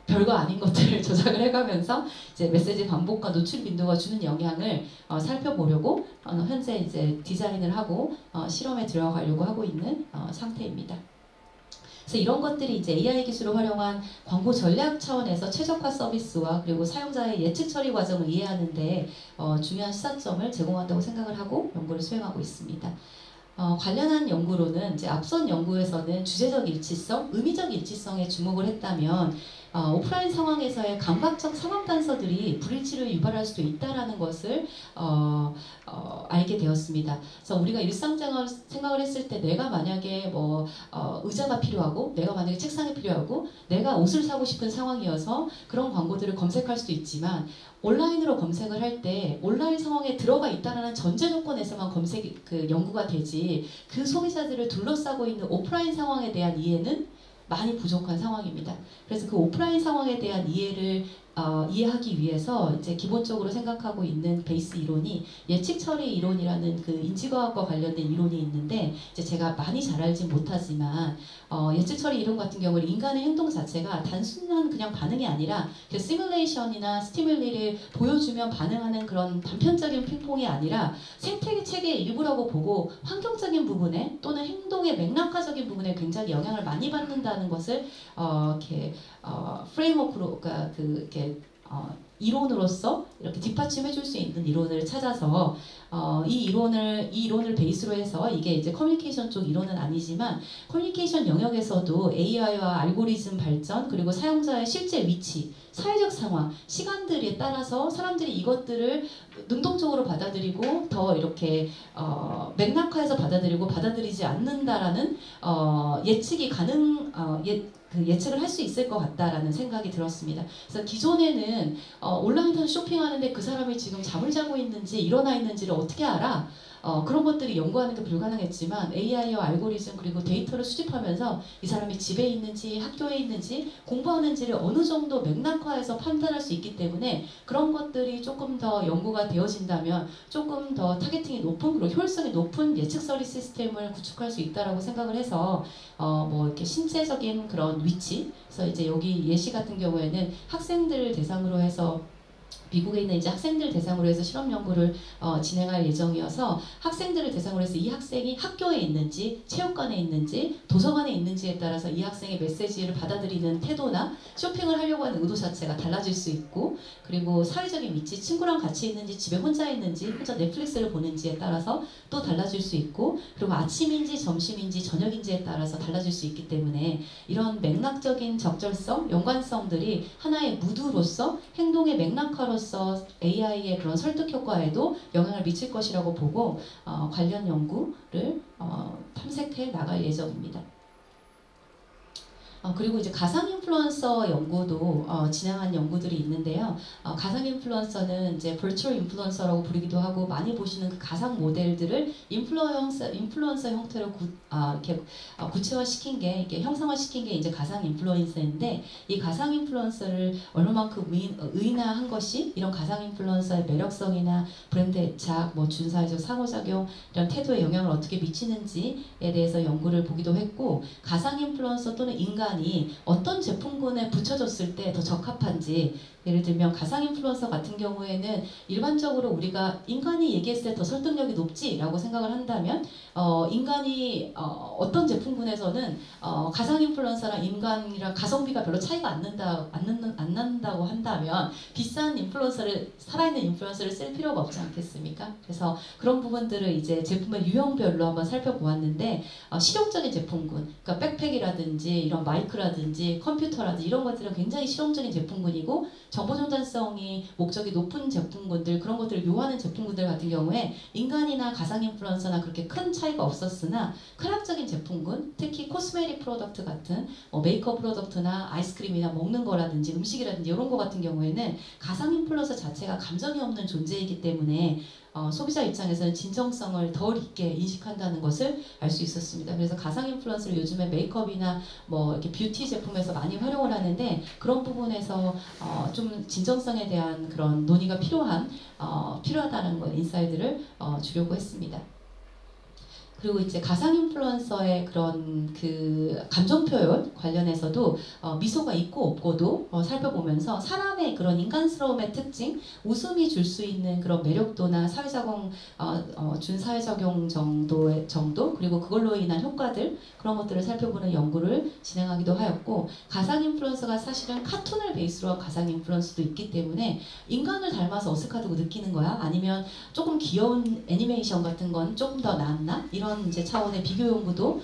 별거 아닌 것들을 조작을 해가면서 이제 메시지 반복과 노출 빈도가 주는 영향을 살펴보려고 현재 이제 디자인을 하고 실험에 들어가려고 하고 있는 상태입니다. 그래서 이런 것들이 이제 AI 기술을 활용한 광고 전략 차원에서 최적화 서비스와 그리고 사용자의 예측 처리 과정을 이해하는데 중요한 시사점을 제공한다고 생각을 하고 연구를 수행하고 있습니다. 관련한 연구로는 이제 앞선 연구에서는 주제적 일치성, 의미적 일치성에 주목을 했다면 오프라인 상황에서의 감각적 상황 단서들이 불일치를 유발할 수도 있다는 것을 알게 되었습니다. 그래서 우리가 일상생활 생각을 했을 때 내가 만약에 뭐 의자가 필요하고 내가 만약에 책상이 필요하고 내가 옷을 사고 싶은 상황이어서 그런 광고들을 검색할 수도 있지만 온라인으로 검색을 할 때 온라인 상황에 들어가 있다는 전제 조건에서만 연구가 되지 그 소비자들을 둘러싸고 있는 오프라인 상황에 대한 이해는 많이 부족한 상황입니다. 그래서 그 오프라인 상황에 대한 이해를 이해하기 위해서 이제 기본적으로 생각하고 있는 베이스 이론이 예측 처리 이론이라는 그 인지과학과 관련된 이론이 있는데 이제 제가 많이 잘 알진 못하지만 예측 처리 이론 같은 경우는 인간의 행동 자체가 단순한 그냥 반응이 아니라 그 시뮬레이션이나 스티뮬리를 보여주면 반응하는 그런 단편적인 핑퐁이 아니라 생태 체계의 일부라고 보고 환경적인 부분에 또는 행동의 맥락화적인 부분에 굉장히 영향을 많이 받는다는 것을 이렇게 프레임워크로 그러니까 이렇게 이론으로서 이렇게 뒷받침해 줄 수 있는 이론을 찾아서 이 이론을 베이스로 해서 이게 이제 커뮤니케이션 쪽 이론은 아니지만 커뮤니케이션 영역에서도 AI와 알고리즘 발전 그리고 사용자의 실제 위치, 사회적 상황, 시간들에 따라서 사람들이 이것들을 능동적으로 받아들이고 더 이렇게 맥락화해서 받아들이지 않는다라는 예측이 예측을 할 수 있을 것 같다라는 생각이 들었습니다. 그래서 기존에는 온라인에서 쇼핑하는데 그 사람이 지금 잠을 자고 있는지 일어나 있는지를 어떻게 알아? 그런 것들이 연구하는 게 불가능했지만 AI와 알고리즘 그리고 데이터를 수집하면서 이 사람이 집에 있는지 학교에 있는지 공부하는지를 어느 정도 맥락화해서 판단할 수 있기 때문에 그런 것들이 조금 더 연구가 되어진다면 조금 더 타겟팅이 높은 그리고 효율성이 높은 예측 처리 시스템을 구축할 수 있다라고 생각을 해서 뭐 이렇게 신체적인 그런 위치, 그래서 이제 여기 예시 같은 경우에는 학생들을 대상으로 해서 미국에 있는 이제 학생들 대상으로 해서 실험 연구를 진행할 예정이어서 학생들을 대상으로 해서 이 학생이 학교에 있는지 체육관에 있는지 도서관에 있는지에 따라서 이 학생의 메시지를 받아들이는 태도나 쇼핑을 하려고 하는 의도 자체가 달라질 수 있고 그리고 사회적인 위치, 친구랑 같이 있는지 집에 혼자 있는지 혼자 넷플릭스를 보는지에 따라서 또 달라질 수 있고 그리고 아침인지 점심인지 저녁인지에 따라서 달라질 수 있기 때문에 이런 맥락적인 적절성, 연관성들이 하나의 무드로서 행동의 맥락화로서 AI의 그런 설득 효과에도 영향을 미칠 것이라고 보고 관련 연구를 탐색해 나갈 예정입니다. 그리고 이제 가상 인플루언서 연구도 진행한 연구들이 있는데요. 가상 인플루언서는 이제 virtual 인플루언서라고 부르기도 하고 많이 보시는 그 가상 모델들을 인플루언서 형태로 이렇게 구체화시킨 게 이게 형상화시킨 게 이제 가상 인플루언서인데 이 가상 인플루언서를 얼마만큼 의인화한 것이 이런 가상 인플루언서의 매력성이나 브랜드 애착, 뭐 준사회적 상호작용 이런 태도에 영향을 어떻게 미치는지에 대해서 연구를 보기도 했고 가상 인플루언서 또는 인간이 어떤 제품군에 붙여줬을 때 더 적합한지 예를 들면 가상 인플루언서 같은 경우에는 일반적으로 우리가 인간이 얘기했을 때 더 설득력이 높지 라고 생각을 한다면 인간이 어떤 제품군에서는 가상 인플루언서랑 인간이랑 가성비가 별로 차이가 안 난다고 한다면 비싼 인플루언서를 살아있는 인플루언서를 쓸 필요가 없지 않겠습니까? 그래서 그런 부분들을 이제 제품의 유형별로 한번 살펴보았는데 실용적인 제품군, 그러니까 백팩이라든지 이런 마이크라든지 컴퓨터라든지 이런 것들은 굉장히 실용적인 제품군이고 정보 전달성이 목적이 높은 제품군들 그런 것들을 요하는 제품군들 같은 경우에 인간이나 가상 인플루언서나 그렇게 큰 차이가 없었으나 크락적인 제품군 특히 코스메틱 프로덕트 같은 메이크업 프로덕트나 아이스크림이나 먹는 거라든지 음식이라든지 이런 거 같은 경우에는 가상 인플루언서 자체가 감정이 없는 존재이기 때문에 소비자 입장에서는 진정성을 덜 있게 인식한다는 것을 알 수 있었습니다. 그래서 가상 인플루언서를 요즘에 메이크업이나 뭐 이렇게 뷰티 제품에서 많이 활용을 하는데 그런 부분에서 좀 진정성에 대한 그런 논의가 필요하다는 거 인사이드를 주려고 했습니다. 그리고 이제 가상 인플루언서의 그런 그 감정 표현 관련해서도 미소가 있고 없고도 살펴보면서 사람의 그런 인간스러움의 특징, 웃음이 줄 수 있는 그런 매력도나 사회작용, 준사회작용 정도 그리고 그걸로 인한 효과들 그런 것들을 살펴보는 연구를 진행하기도 하였고 가상 인플루언서가 사실은 카툰을 베이스로 한 가상 인플루언서도 있기 때문에 인간을 닮아서 어색하다고 느끼는 거야? 아니면 조금 귀여운 애니메이션 같은 건 조금 더 낫나? 이런 이제 차원의 비교 연구도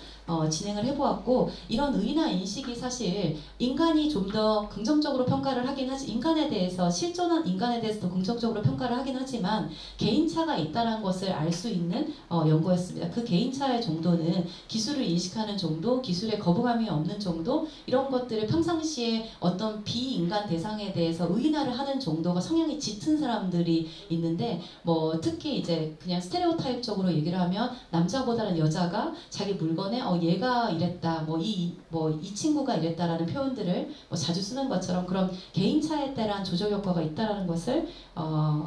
진행을 해보았고 이런 의의나 인식이 사실 인간이 좀 더 긍정적으로 평가를 하긴 하지 인간에 대해서 실존한 인간에 대해서 더 긍정적으로 평가를 하긴 하지만 개인차가 있다는 것을 알 수 있는 연구였습니다. 그 개인차의 정도는 기술을 인식하는 정도, 기술에 거부감이 없는 정도 이런 것들을 평상시에 어떤 비인간 대상에 대해서 의인화를 하는 정도가 성향이 짙은 사람들이 있는데 뭐 특히 이제 그냥 스테레오타입적으로 얘기를 하면 남자보다는 여자가 자기 물건에 얘가 이랬다, 이 친구가 이랬다라는 표현들을 자주 쓰는 것처럼 그런 개인차에 따른 조절 효과가 있다라는 것을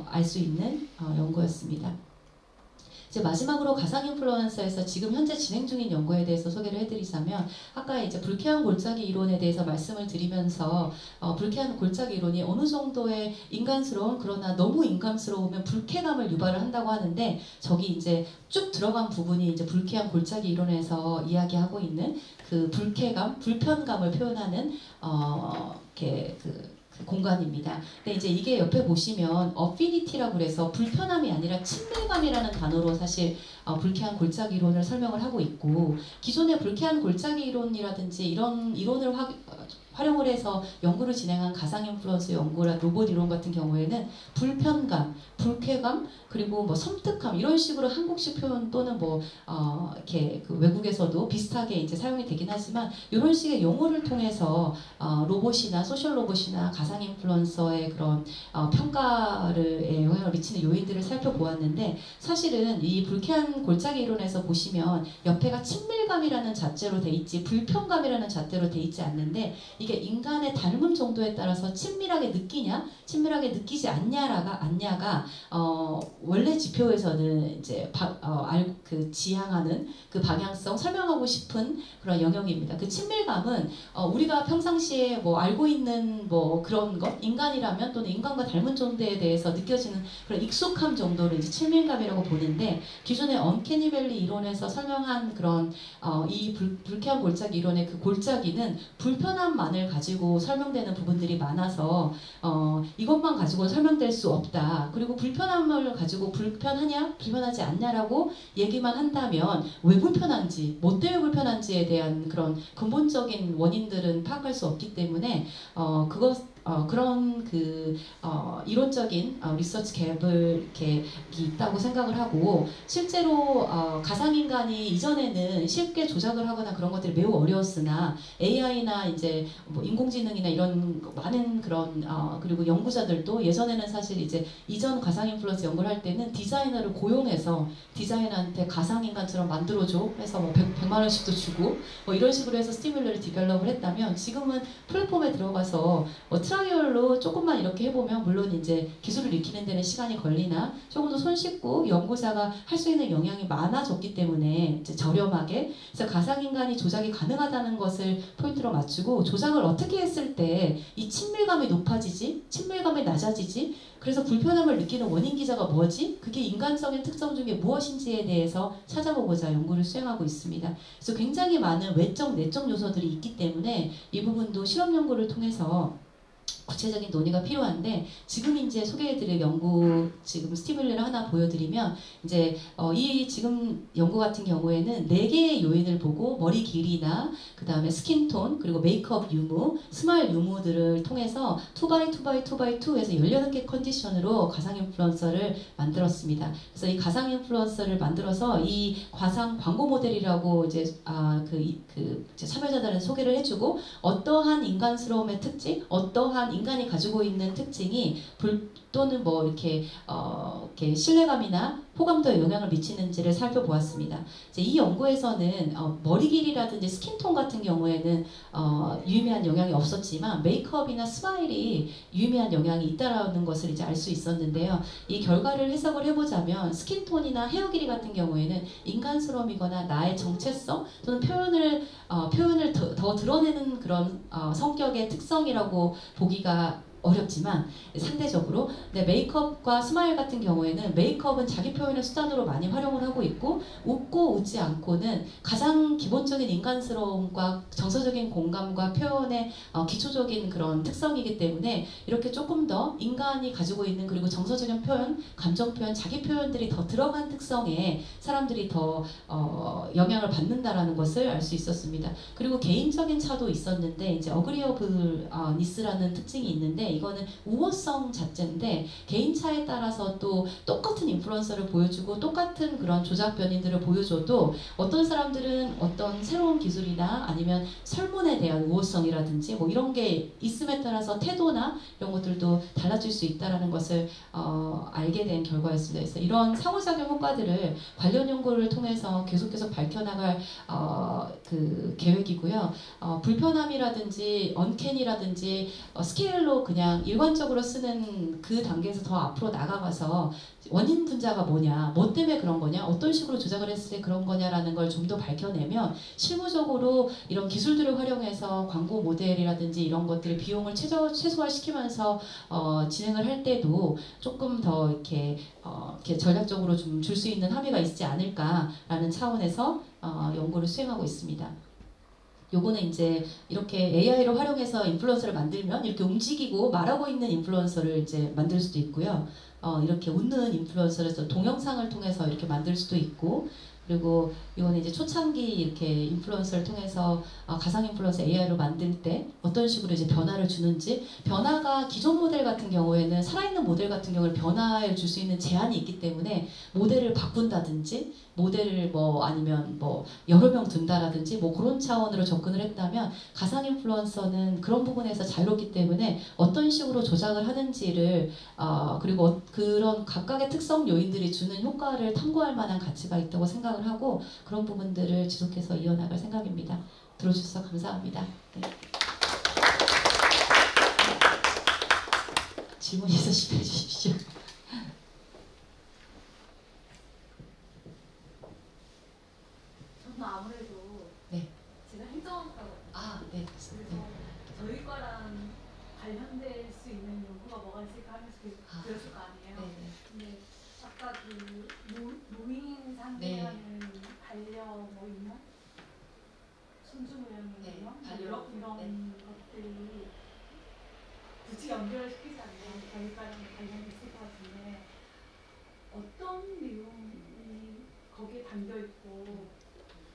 알 수 있는 연구였습니다. 이제 마지막으로 가상 인플루언서에서 지금 현재 진행 중인 연구에 대해서 소개를 해드리자면 아까 이제 불쾌한 골짜기 이론에 대해서 말씀을 드리면서 불쾌한 골짜기 이론이 어느 정도의 인간스러운 그러나 너무 인간스러우면 불쾌감을 유발을 한다고 하는데 저기 이제 쭉 들어간 부분이 이제 불쾌한 골짜기 이론에서 이야기하고 있는 그 불쾌감, 불편감을 표현하는 이렇게 그 공간입니다. 근데 이제 이게 옆에 보시면 어피니티라고 그래서 불편함이 아니라 친밀감이라는 단어로 사실 불쾌한 골짜기 이론을 설명을 하고 있고 기존의 불쾌한 골짜기 이론이라든지 이런 이론을 활용을 해서 연구를 진행한 가상 인플루언서 연구나 로봇 이론 같은 경우에는 불편감, 불쾌감, 그리고 뭐 섬뜩함 이런 식으로 한국식 표현 또는 이렇게 그 외국에서도 비슷하게 이제 사용이 되긴 하지만 이런 식의 용어를 통해서 로봇이나 소셜 로봇이나 가상 인플루언서의 그런 평가를 영향을 미치는 요인들을 살펴보았는데 사실은 이 불쾌한 골짜기 이론에서 보시면 옆에가 친밀감이라는 잣대로 돼 있지 불편감이라는 잣대로 돼 있지 않는데 이게 인간의 닮음 정도에 따라서 친밀하게 느끼냐, 친밀하게 느끼지 않냐가 원래 지표에서는 이제 지향하는 그 방향성 설명하고 싶은 그런 영역입니다. 그 친밀감은 우리가 평상시에 뭐 알고 있는 뭐 그런 것, 인간이라면 또는 인간과 닮은 정도에 대해서 느껴지는 그런 익숙함 정도를 이제 친밀감이라고 보는데 기존의 언캐니밸리 이론에서 설명한 그런 이 불쾌한 골짜기 이론의 그 골짜기는 불편함만을 가지고 설명되는 부분들이 많아서 이것만 가지고 설명될 수 없다. 그리고 불편함을 가지고 불편하냐, 불편하지 않냐라고 얘기만 한다면 왜 불편한지, 뭐 때문에 불편한지에 대한 그런 근본적인 원인들은 파악할 수 없기 때문에 그런 이론적인 리서치 갭을 이렇게 있다고 생각을 하고 실제로 가상인간이 이전에는 쉽게 조작을 하거나 그런 것들이 매우 어려웠으나 AI나 이제 뭐 인공지능이나 이런 많은 그런 그리고 연구자들도 예전에는 사실 이제 이전 가상 인플루언서 연구를 할 때는 디자이너를 고용해서 디자이너한테 가상인간처럼 만들어줘 해서 뭐 100만 원씩도 주고 뭐 이런 식으로 해서 스티뮬러를 디벨롭을 했다면 지금은 플랫폼에 들어가서 트라이얼로 조금만 이렇게 해보면 물론 이제 기술을 익히는 데는 시간이 걸리나 조금 더 손쉽고 연구자가 할 수 있는 영향이 많아졌기 때문에 이제 저렴하게 그래서 가상인간이 조작이 가능하다는 것을 포인트로 맞추고 조작을 어떻게 했을 때 이 친밀감이 높아지지? 친밀감이 낮아지지? 그래서 불편함을 느끼는 원인 기자가 뭐지? 그게 인간적인 특성 중에 무엇인지에 대해서 찾아보고자 연구를 수행하고 있습니다. 그래서 굉장히 많은 외적, 내적 요소들이 있기 때문에 이 부분도 실험 연구를 통해서 구체적인 논의가 필요한데 지금 이제 소개해드릴 연구 지금 스티뮬러를 하나 보여드리면 이제 이 지금 연구 같은 경우에는 4개의 요인을 보고 머리 길이나 그 다음에 스킨톤 그리고 메이크업 유무, 스마일 유무들을 통해서 2x2x2x2 해서 18개 컨디션으로 가상 인플루언서를 만들었습니다. 그래서 이 가상 인플루언서를 만들어서 이 가상 광고 모델이라고 이제 이제 참여자들은 소개를 해주고 어떠한 인간스러움의 특징, 어떠한 인간이 가지고 있는 특징이 또는 뭐 이렇게 신뢰감이나 호감도에 영향을 미치는지를 살펴보았습니다. 이제 이 연구에서는 머리 길이라든지 스킨톤 같은 경우에는 유의미한 영향이 없었지만 메이크업이나 스마일이 유의미한 영향이 있다라는 것을 이제 알 수 있었는데요. 이 결과를 해석을 해보자면 스킨톤이나 헤어 길이 같은 경우에는 인간스러움이거나 나의 정체성 또는 표현을 더 드러내는 그런 성격의 특성이라고 보기가 어렵지만 상대적으로 메이크업과 스마일 같은 경우에는 메이크업은 자기 표현의 수단으로 많이 활용을 하고 있고 웃고 웃지 않고는 가장 기본적인 인간스러움과 정서적인 공감과 표현의 기초적인 그런 특성이기 때문에 이렇게 조금 더 인간이 가지고 있는 그리고 정서적인 표현, 감정 표현, 자기 표현들이 더 들어간 특성에 사람들이 더 영향을 받는다라는 것을 알 수 있었습니다. 그리고 개인적인 차도 있었는데 이제 어그리어블니스라는 특징이 있는데 이거는 우호성 자체인데 개인차에 따라서 또 똑같은 인플루언서를 보여주고 똑같은 그런 조작 변이들을 보여줘도 어떤 사람들은 어떤 새로운 기술이나 아니면 설문에 대한 우호성이라든지 뭐 이런 게 있음에 따라서 태도나 이런 것들도 달라질 수 있다는 것을 알게 된 결과였습니다. 그래서 이런 상호작용 효과들을 관련 연구를 통해서 계속해서 밝혀나갈 그 계획이고요. 불편함이라든지 언캐니라든지 스케일로 그냥 일관적으로 쓰는 그 단계에서 더 앞으로 나가가서 원인 분자가 뭐냐, 뭐 때문에 그런 거냐, 어떤 식으로 조작을 했을 때 그런 거냐라는 걸 좀 더 밝혀내면 실무적으로 이런 기술들을 활용해서 광고 모델이라든지 이런 것들의 비용을 최소화시키면서 진행을 할 때도 조금 더 이렇게 전략적으로 좀 줄 수 있는 합의가 있지 않을까라는 차원에서 연구를 수행하고 있습니다. 요거는 이제 이렇게 AI를 활용해서 인플루언서를 만들면 이렇게 움직이고 말하고 있는 인플루언서를 이제 만들 수도 있고요. 이렇게 웃는 인플루언서를 동영상을 통해서 이렇게 만들 수도 있고, 그리고 이거는 이제 초창기 이렇게 인플루언서를 통해서 가상 인플루언서 AI로 만들 때 어떤 식으로 이제 변화를 주는지, 변화가 기존 모델 같은 경우에는 살아있는 모델 같은 경우는 변화를 줄 수 있는 제한이 있기 때문에 모델을 바꾼다든지 모델을 뭐 아니면 뭐 여러 명 둔다라든지 뭐 그런 차원으로 접근을 했다면 가상 인플루언서는 그런 부분에서 자유롭기 때문에 어떤 식으로 조작을 하는지를 그리고 그런 각각의 특성 요인들이 주는 효과를 탐구할 만한 가치가 있다고 생각을 하고 그런 부분들을 지속해서 이어나갈 생각입니다. 들어주셔서 감사합니다. 네. 질문 있으시면 해주십시오. 저는 아무래도 네. 제가 행정학과거든요. 네. 그래서 저희 과랑 관련될 수 있는 연구가 뭐가 있을까 하면서 들었을 거 아니에요. 네네. 근데 아까 그 노인 상대하는 반려 뭐 인형? 손주무용 인형? 이런 것들이 굳이 연결을 시키지 않는 저희 과랑 관련이 있을 것 같은데 어떤 내용이 거기에 담겨있고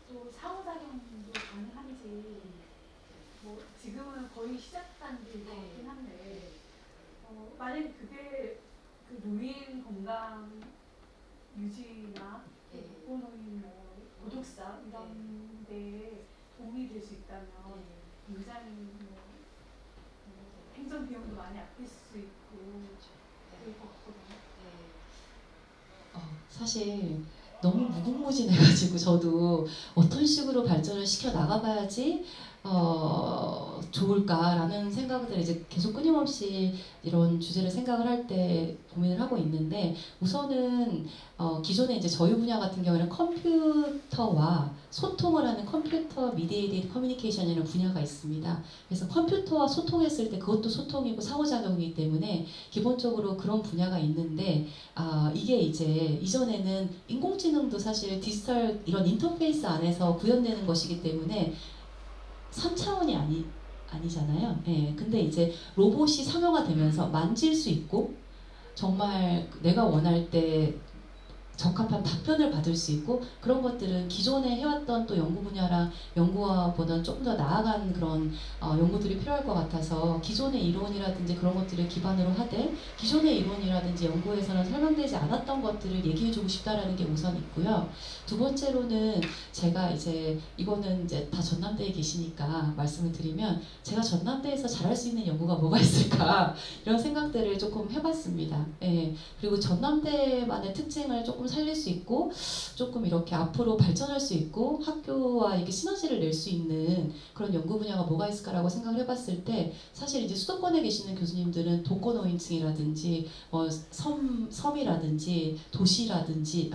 또 상호작용도 가능한지 뭐 지금은 거의 시작 단계인 것 같긴 한데 만약 그게 그 노인 건강 유지나 독거노인 뭐 고독사 이런 데에 도움이 될 수 있다면 굉장히 뭐 행정 비용도 많이 아낄 수 있고 그럴 것 같거든요. 사실 너무 무궁무진해가지고 저도 어떤 식으로 발전을 시켜 나가봐야지 좋을까라는 생각들을 이제 계속 끊임없이 이런 주제를 생각을 할 때 고민을 하고 있는데 우선은 기존에 이제 저희 분야 같은 경우는 컴퓨터와 소통을 하는 컴퓨터 미디에이티드 커뮤니케이션이라는 분야가 있습니다. 그래서 컴퓨터와 소통했을 때 그것도 소통이고 상호작용이기 때문에 기본적으로 그런 분야가 있는데 이게 이제 이전에는 인공지능도 사실 디지털 이런 인터페이스 안에서 구현되는 것이기 때문에 3차원이 아니잖아요. 예, 근데 이제 로봇이 상용화되면서 만질 수 있고 정말 내가 원할 때 적합한 답변을 받을 수 있고 그런 것들은 기존에 해왔던 또 연구 분야랑 연구와보다는 조금 더 나아간 그런 연구들이 필요할 것 같아서 기존의 이론이라든지 그런 것들을 기반으로 하되 기존의 이론이라든지 연구에서는 설명되지 않았던 것들을 얘기해주고 싶다라는 게 우선 있고요. 두 번째로는 제가 이제 이거는 이제 다 전남대에 계시니까 말씀을 드리면 제가 전남대에서 잘할 수 있는 연구가 뭐가 있을까 이런 생각들을 조금 해봤습니다. 예, 그리고 전남대만의 특징을 조금 살릴 수 있고 조금 이렇게 앞으로 발전할 수 있고 학교와 이렇게 시너지를 낼 수 있는 그런 연구 분야가 뭐가 있을까라고 생각을 해봤을 때 사실 이제 수도권에 계시는 교수님들은 독거노인층이라든지 섬이라든지 도시라든지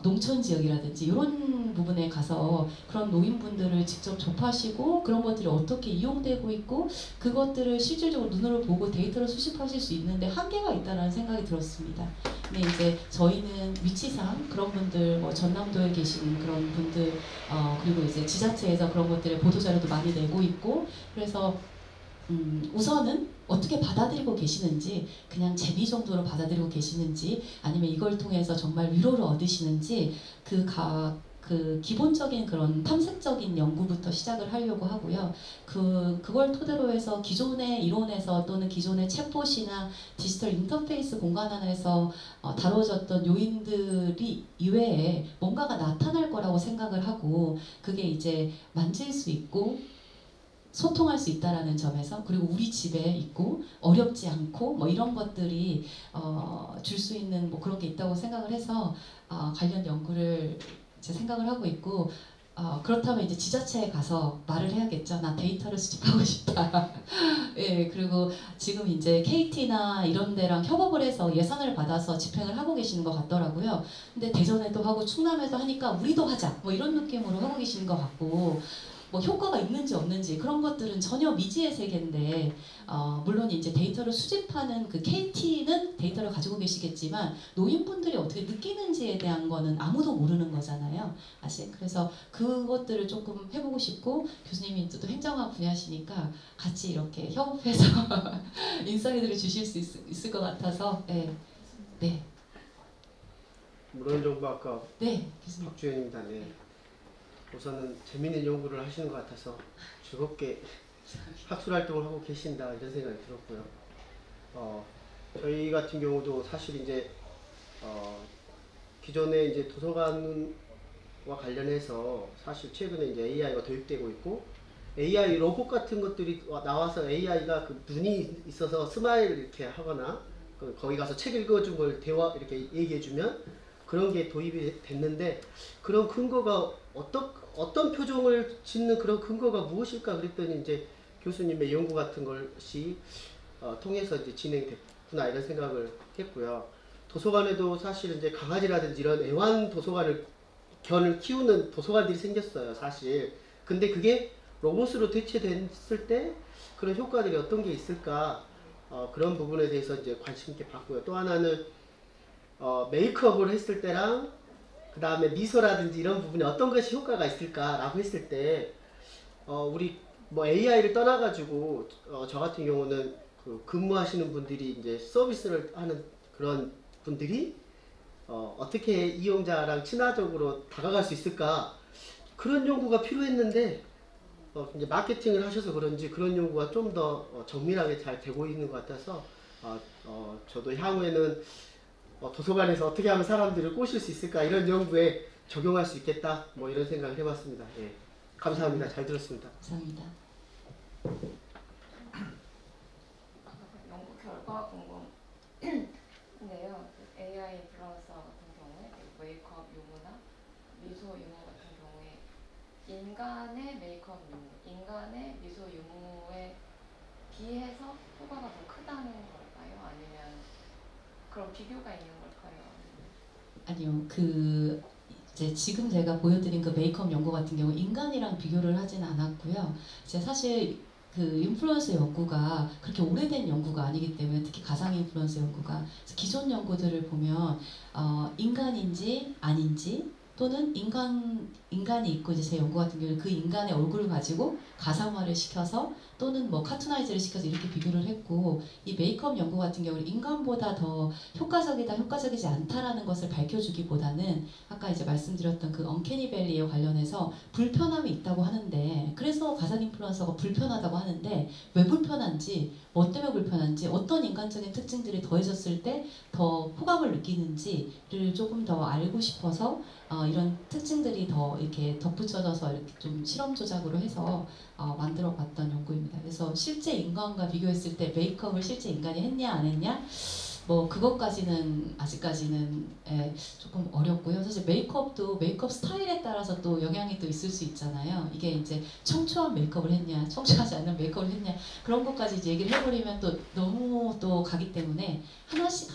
농촌 지역이라든지 이런 부분에 가서 그런 노인분들을 직접 접하시고 그런 것들이 어떻게 이용되고 있고 그것들을 실질적으로 눈으로 보고 데이터를 수집하실 수 있는데 한계가 있다는 생각이 들었습니다. 근데 이제 저희는 위치상 그런 분들 전남도에 계시는 그런 분들 그리고 이제 지자체에서 그런 것들의 보도자료도 많이 내고 있고 그래서 우선은 어떻게 받아들이고 계시는지 그냥 재미 정도로 받아들이고 계시는지 아니면 이걸 통해서 정말 위로를 얻으시는지 그 기본적인 그런 탐색적인 연구부터 시작을 하려고 하고요. 그걸 토대로 해서 기존의 이론에서 또는 기존의 챗봇이나 디지털 인터페이스 공간 안에서 다뤄졌던 요인들이 이외에 뭔가가 나타날 거라고 생각을 하고 그게 이제 만질 수 있고 소통할 수 있다라는 점에서 그리고 우리 집에 있고 어렵지 않고 뭐 이런 것들이 줄 수 있는 뭐 그런 게 있다고 생각을 해서 관련 연구를 제 생각을 하고 있고 그렇다면 이제 지자체에 가서 말을 해야겠죠. 나 데이터를 수집하고 싶다. 예, 그리고 지금 이제 KT나 이런 데랑 협업을 해서 예산을 받아서 집행을 하고 계시는 것 같더라고요. 근데 대전에도 하고 충남에도 하니까 우리도 하자. 뭐 이런 느낌으로 하고 계시는 것 같고 뭐 효과가 있는지 없는지 그런 것들은 전혀 미지의 세계인데 물론 이제 데이터를 수집하는 그 KT는 데이터를 가지고 계시겠지만 노인분들이 어떻게 느끼는지에 대한 거는 아무도 모르는 거잖아요. 사실 그래서 그것들을 조금 해보고 싶고 교수님이 또 행정학 분야시니까 같이 이렇게 협업해서 인사이드를 주실 수 있을 것 같아서 네. 문헌정보학과 네, 교수님. 박주현입니다. 네. 우선은 재미있는 연구를 하시는 것 같아서 즐겁게 학술 활동을 하고 계신다 이런 생각이 들었고요. 저희 같은 경우도 사실 이제 기존에 이제 도서관과 관련해서 사실 최근에 이제 AI가 도입되고 있고 AI 로봇 같은 것들이 나와서 AI가 그 눈이 있어서 스마일 이렇게 하거나 거기 가서 책 읽어준 걸 대화 이렇게 얘기해주면 그런 게 도입이 됐는데 그런 근거가 어떤 표정을 짓는 그런 근거가 무엇일까 그랬더니 이제 교수님의 연구 같은 것이 통해서 이제 진행됐구나 이런 생각을 했고요. 도서관에도 사실 이제 강아지라든지 이런 애완 견을 키우는 도서관들이 생겼어요, 사실. 근데 그게 로봇으로 대체됐을 때 그런 효과들이 어떤 게 있을까 그런 부분에 대해서 이제 관심 있게 봤고요. 또 하나는 메이크업을 했을 때랑 그 다음에 미소라든지 이런 부분에 어떤 것이 효과가 있을까라고 했을 때 우리 뭐 AI를 떠나가지고 저 같은 경우는 그 근무하시는 분들이 이제 서비스를 하는 그런 분들이 어떻게 이용자랑 친화적으로 다가갈 수 있을까 그런 연구가 필요했는데 이제 마케팅을 하셔서 그런지 그런 연구가 좀 더 정밀하게 잘 되고 있는 것 같아서 저도 향후에는 도서관에서 어떻게 하면 사람들을 꼬실 수 있을까 이런 연구에 적용할 수 있겠다 뭐 이런 생각을 해봤습니다. 예. 감사합니다. 잘 들었습니다. 감사합니다. 연구 결과 궁금한데요. AI 브라우저 같은 경우에 메이크업 유무나 미소 유무 같은 경우에 인간의 메이크업 유무, 인간의 미소 유무에 비해서 효과가 더 크다는 걸까요? 아니면 그런 비교가 있는 걸까요? 아니요, 이제 지금 제가 보여드린 그 메이크업 연구 같은 경우 인간이랑 비교를 하진 않았고요. 제가 사실 그 인플루언서 연구가 그렇게 오래된 연구가 아니기 때문에 특히 가상 인플루언서 연구가 기존 연구들을 보면 인간인지 아닌지 또는 인간이 있고 이제 제 연구 같은 경우는 그 인간의 얼굴을 가지고 가상화를 시켜서 또는 뭐 카투나이즈를 시켜서 이렇게 비교를 했고 이 메이크업 연구 같은 경우는 인간보다 더 효과적이다 효과적이지 않다라는 것을 밝혀주기보다는 아까 이제 말씀드렸던 그 언캐니 밸리에 관련해서 불편함이 있다고 하는데 그래서 가상 인플루언서가 불편하다고 하는데 왜 불편한지 뭐 때문에 불편한지 어떤 인간적인 특징들이 더해졌을 때 더 호감을 느끼는지를 조금 더 알고 싶어서 이런 특징들이 더 이렇게 덧붙여져서 이렇게 좀 실험 조작으로 해서 만들어 봤던 연구입니다. 그래서 실제 인간과 비교했을 때 메이크업을 실제 인간이 했냐 안 했냐 뭐 그것까지는 아직까지는 조금 어렵고요. 사실 메이크업도 메이크업 스타일에 따라서 또 영향이 또 있을 수 있잖아요. 이게 이제 청초한 메이크업을 했냐, 청초하지 않은 메이크업을 했냐 그런 것까지 이제 얘기를 해버리면 또 너무 또 가기 때문에 하나씩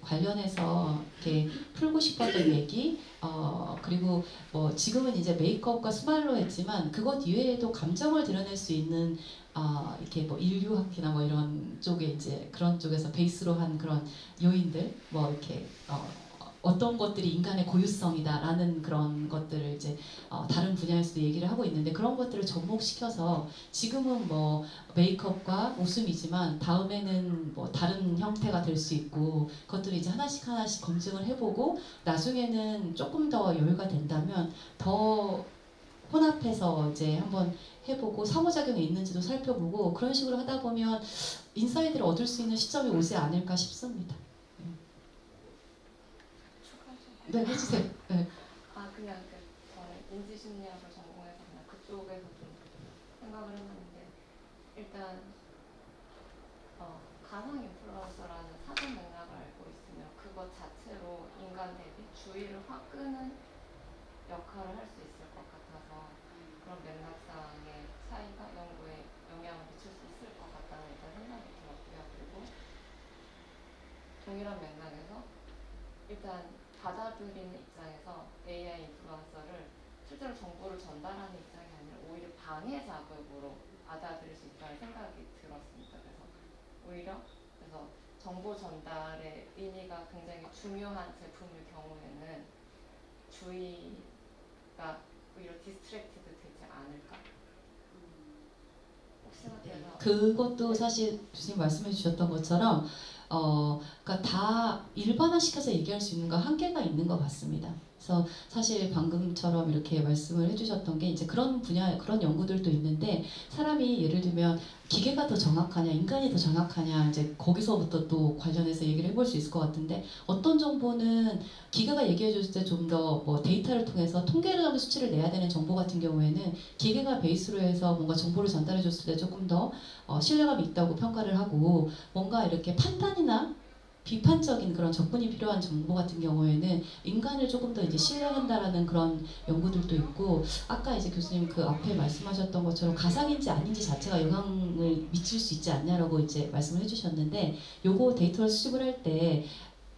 관련해서 이렇게 풀고 싶었던 얘기. 그리고 뭐 지금은 이제 메이크업과 스마일로 했지만 그것 이외에도 감정을 드러낼 수 있는 이렇게 뭐 인류학이나 뭐 이런 쪽에 이제 그런 쪽에서 베이스로 한 그런 요인들 뭐 이렇게 어떤 것들이 인간의 고유성이다라는 그런 것들을 이제 다른 분야에서도 얘기를 하고 있는데 그런 것들을 접목시켜서 지금은 뭐 메이크업과 웃음이지만 다음에는 뭐 다른 형태가 될 수 있고 그것들을 이제 하나씩 검증을 해보고 나중에는 조금 더 여유가 된다면 더 혼합해서 이제 한번 해보고 상호작용이 있는지도 살펴보고 그런 식으로 하다 보면 인사이트를 얻을 수 있는 시점이 오지 않을까 싶습니다. 네, 해주세요. 네. 그냥 저는 인지심리학을 전공해서 그냥 그쪽에서 좀 생각을 했는데 일단 가상 인플루언서라는 사전 맥락을 알고 있으면 그것 자체로 인간 대비 주의를 확 끄는 역할을 할 수 있을 것 같아서 그런 맥락상의 차이가 연구에 영향을 미칠 수 있을 것 같다는 일단 생각이 들었고요. 그리고 동일한 맥락에서 일단 받아들이는 입장에서 AI 인플루언서를 실제로 정보를 전달하는 입장이 아니라 오히려 방해 자극으로 받아들일 수 있다는 생각이 들었습니다. 그래서 정보 전달의 의미가 굉장히 중요한 제품일 경우에는 주의가 오히려 디스트랙티드 되지 않을까? 혹시나 대해서 그것도 사실 교수님 말씀해 주셨던 것처럼 그러니까 다 일반화시켜서 얘기할 수 있는 거 한계가 있는 것 같습니다. 그래서 사실 방금처럼 이렇게 말씀을 해주셨던 게 이제 그런 분야 그런 연구들도 있는데 사람이 예를 들면 기계가 더 정확하냐 인간이 더 정확하냐 이제 거기서부터 또 관련해서 얘기를 해볼 수 있을 것 같은데 어떤 정보는 기계가 얘기해 줬을 때 좀 더 뭐 데이터를 통해서 통계를 하는 수치를 내야 되는 정보 같은 경우에는 기계가 베이스로 해서 뭔가 정보를 전달해 줬을 때 조금 더 신뢰감이 있다고 평가를 하고 뭔가 이렇게 판단이나 비판적인 그런 접근이 필요한 정보 같은 경우에는 인간을 조금 더 이제 신뢰한다라는 그런 연구들도 있고 아까 이제 교수님 그 앞에 말씀하셨던 것처럼 가상인지 아닌지 자체가 영향을 미칠 수 있지 않냐라고 이제 말씀을 해주셨는데 요거 데이터를 수집을 할 때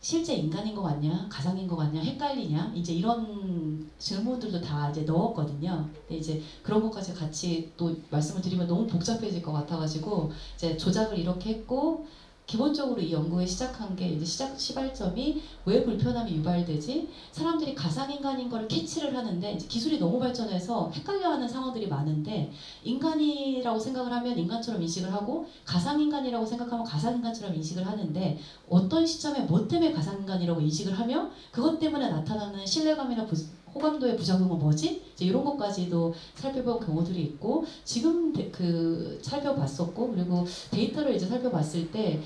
실제 인간인 것 같냐 가상인 것 같냐 헷갈리냐 이제 이런 질문들도 다 이제 넣었거든요. 근데 이제 그런 것까지 같이 또 말씀을 드리면 너무 복잡해질 것 같아가지고 이제 조작을 이렇게 했고. 기본적으로 이 연구에 시작한 게 이제 시발점이 왜 불편함이 유발되지? 사람들이 가상인간인 거를 캐치를 하는데 이제 기술이 너무 발전해서 헷갈려하는 상황들이 많은데 인간이라고 생각을 하면 인간처럼 인식을 하고 가상인간이라고 생각하면 가상인간처럼 인식을 하는데 어떤 시점에 뭐 때문에 가상인간이라고 인식을 하며 그것 때문에 나타나는 신뢰감이나 호감도의 부작용은 뭐지? 이제 이런 것까지도 살펴본 경우들이 있고 지금 살펴봤었고 그리고 데이터를 이제 살펴봤을 때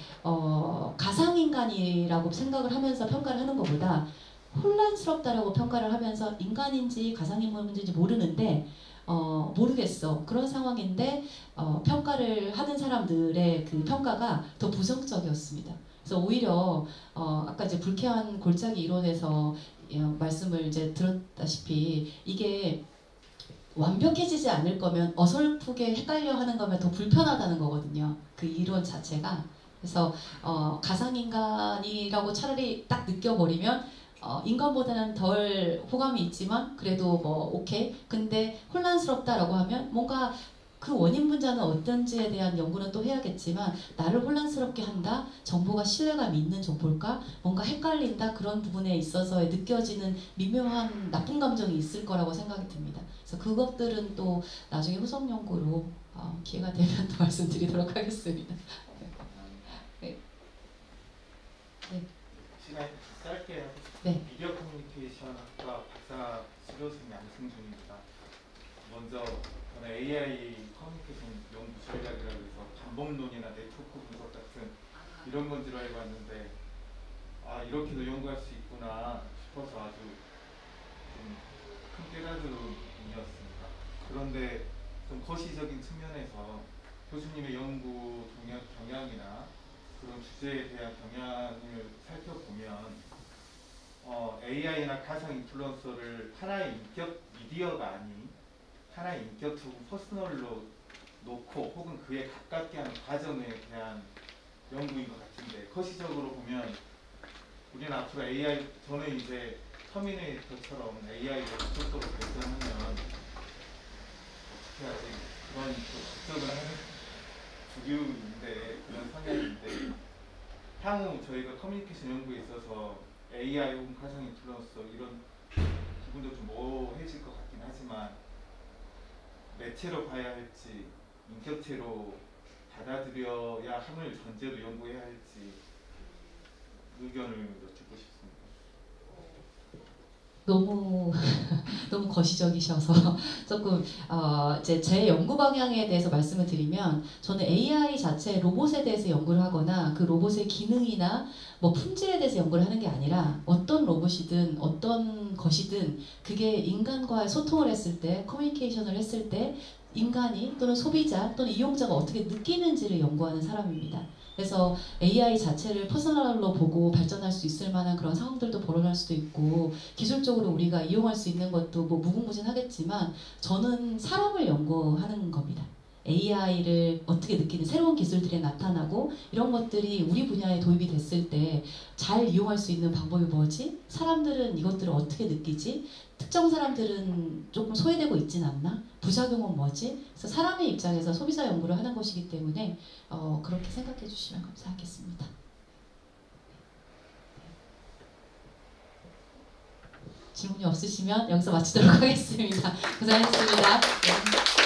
가상인간이라고 생각을 하면서 평가를 하는 것보다 혼란스럽다라고 평가를 하면서 인간인지 가상인간인지 모르는데 모르겠어 그런 상황인데 평가를 하는 사람들의 그 평가가 더 부정적이었습니다. 그래서 오히려 아까 이제 불쾌한 골짜기 이론에서 말씀을 이제 들었다시피 이게 완벽해지지 않을 거면 어설프게 헷갈려 하는 거면 더 불편하다는 거거든요. 그 이론 자체가. 그래서 가상인간이라고 차라리 딱 느껴버리면 인간보다는 덜 호감이 있지만 그래도 뭐 오케이. 근데 혼란스럽다라고 하면 뭔가 그 원인 분자는 어떤지에 대한 연구는 또 해야겠지만 나를 혼란스럽게 한다, 정보가 신뢰감 있는 정보일까, 뭔가 헷갈린다, 그런 부분에 있어서 느껴지는 미묘한 나쁜 감정이 있을 거라고 생각이 듭니다. 그래서 그것들은 또 나중에 후속 연구로 기회가 되면 또 말씀드리도록 하겠습니다. 네. 네. 시간 짧게 하고 싶습니다. 네. 미디어 커뮤니케이션 학과 박사 수료생 양승준입니다. 먼저 저는 AI 커뮤니케이션 연구 전략이라고 해서 반복론이나 네트워크 분석 같은 이런 건 줄 알고 왔는데 이렇게도 연구할 수 있구나 싶어서 아주 좀 큰 깨달음이었습니다. 그런데 좀 거시적인 측면에서 교수님의 연구 경향이나 그런 주제에 대한 경향을 살펴보면 AI나 가상 인플루언서를 하나의 인격 미디어가 아닌 하나의 인격 혹은 퍼스널로 놓고 혹은 그에 가깝게 하는 과정에 대한 연구인 것 같은데, 거시적으로 보면 우리는 앞으로 AI, 저는 이제 터미네이터처럼 AI가 급속도로 발전하면 어떻게 하지? 그런 걱정을 하는 주류인데, 그런 성향인데, 향후 저희가 커뮤니케이션 연구에 있어서 AI 혹은 가상 인플루언서 이런 부분도 좀 모호해질 것 같긴 하지만 매체로 봐야 할지 인격체로 받아들여야 함을 전제로 연구해야 할지 의견을 여쭙고 싶습니다. 너무 거시적이셔서 조금 이제 제 연구 방향에 대해서 말씀을 드리면, 저는 AI 자체 로봇에 대해서 연구를 하거나 그 로봇의 기능이나 뭐 품질에 대해서 연구를 하는 게 아니라 어떤 로봇이든 어떤 것이든 그게 인간과의 소통을 했을 때, 커뮤니케이션을 했을 때 인간이 또는 소비자 또는 이용자가 어떻게 느끼는지를 연구하는 사람입니다. 그래서 AI 자체를 퍼스널로 보고 발전할 수 있을 만한 그런 상황들도 벌어날 수도 있고, 기술적으로 우리가 이용할 수 있는 것도 뭐 무궁무진하겠지만, 저는 사람을 연구하는 겁니다. AI를 어떻게 느끼는 새로운 기술들이 나타나고 이런 것들이 우리 분야에 도입이 됐을 때 잘 이용할 수 있는 방법이 뭐지? 사람들은 이것들을 어떻게 느끼지? 특정 사람들은 조금 소외되고 있진 않나? 부작용은 뭐지? 그래서 사람의 입장에서 소비자 연구를 하는 것이기 때문에 그렇게 생각해 주시면 감사하겠습니다. 질문이 없으시면 여기서 마치도록 하겠습니다. 고생하셨습니다. 네.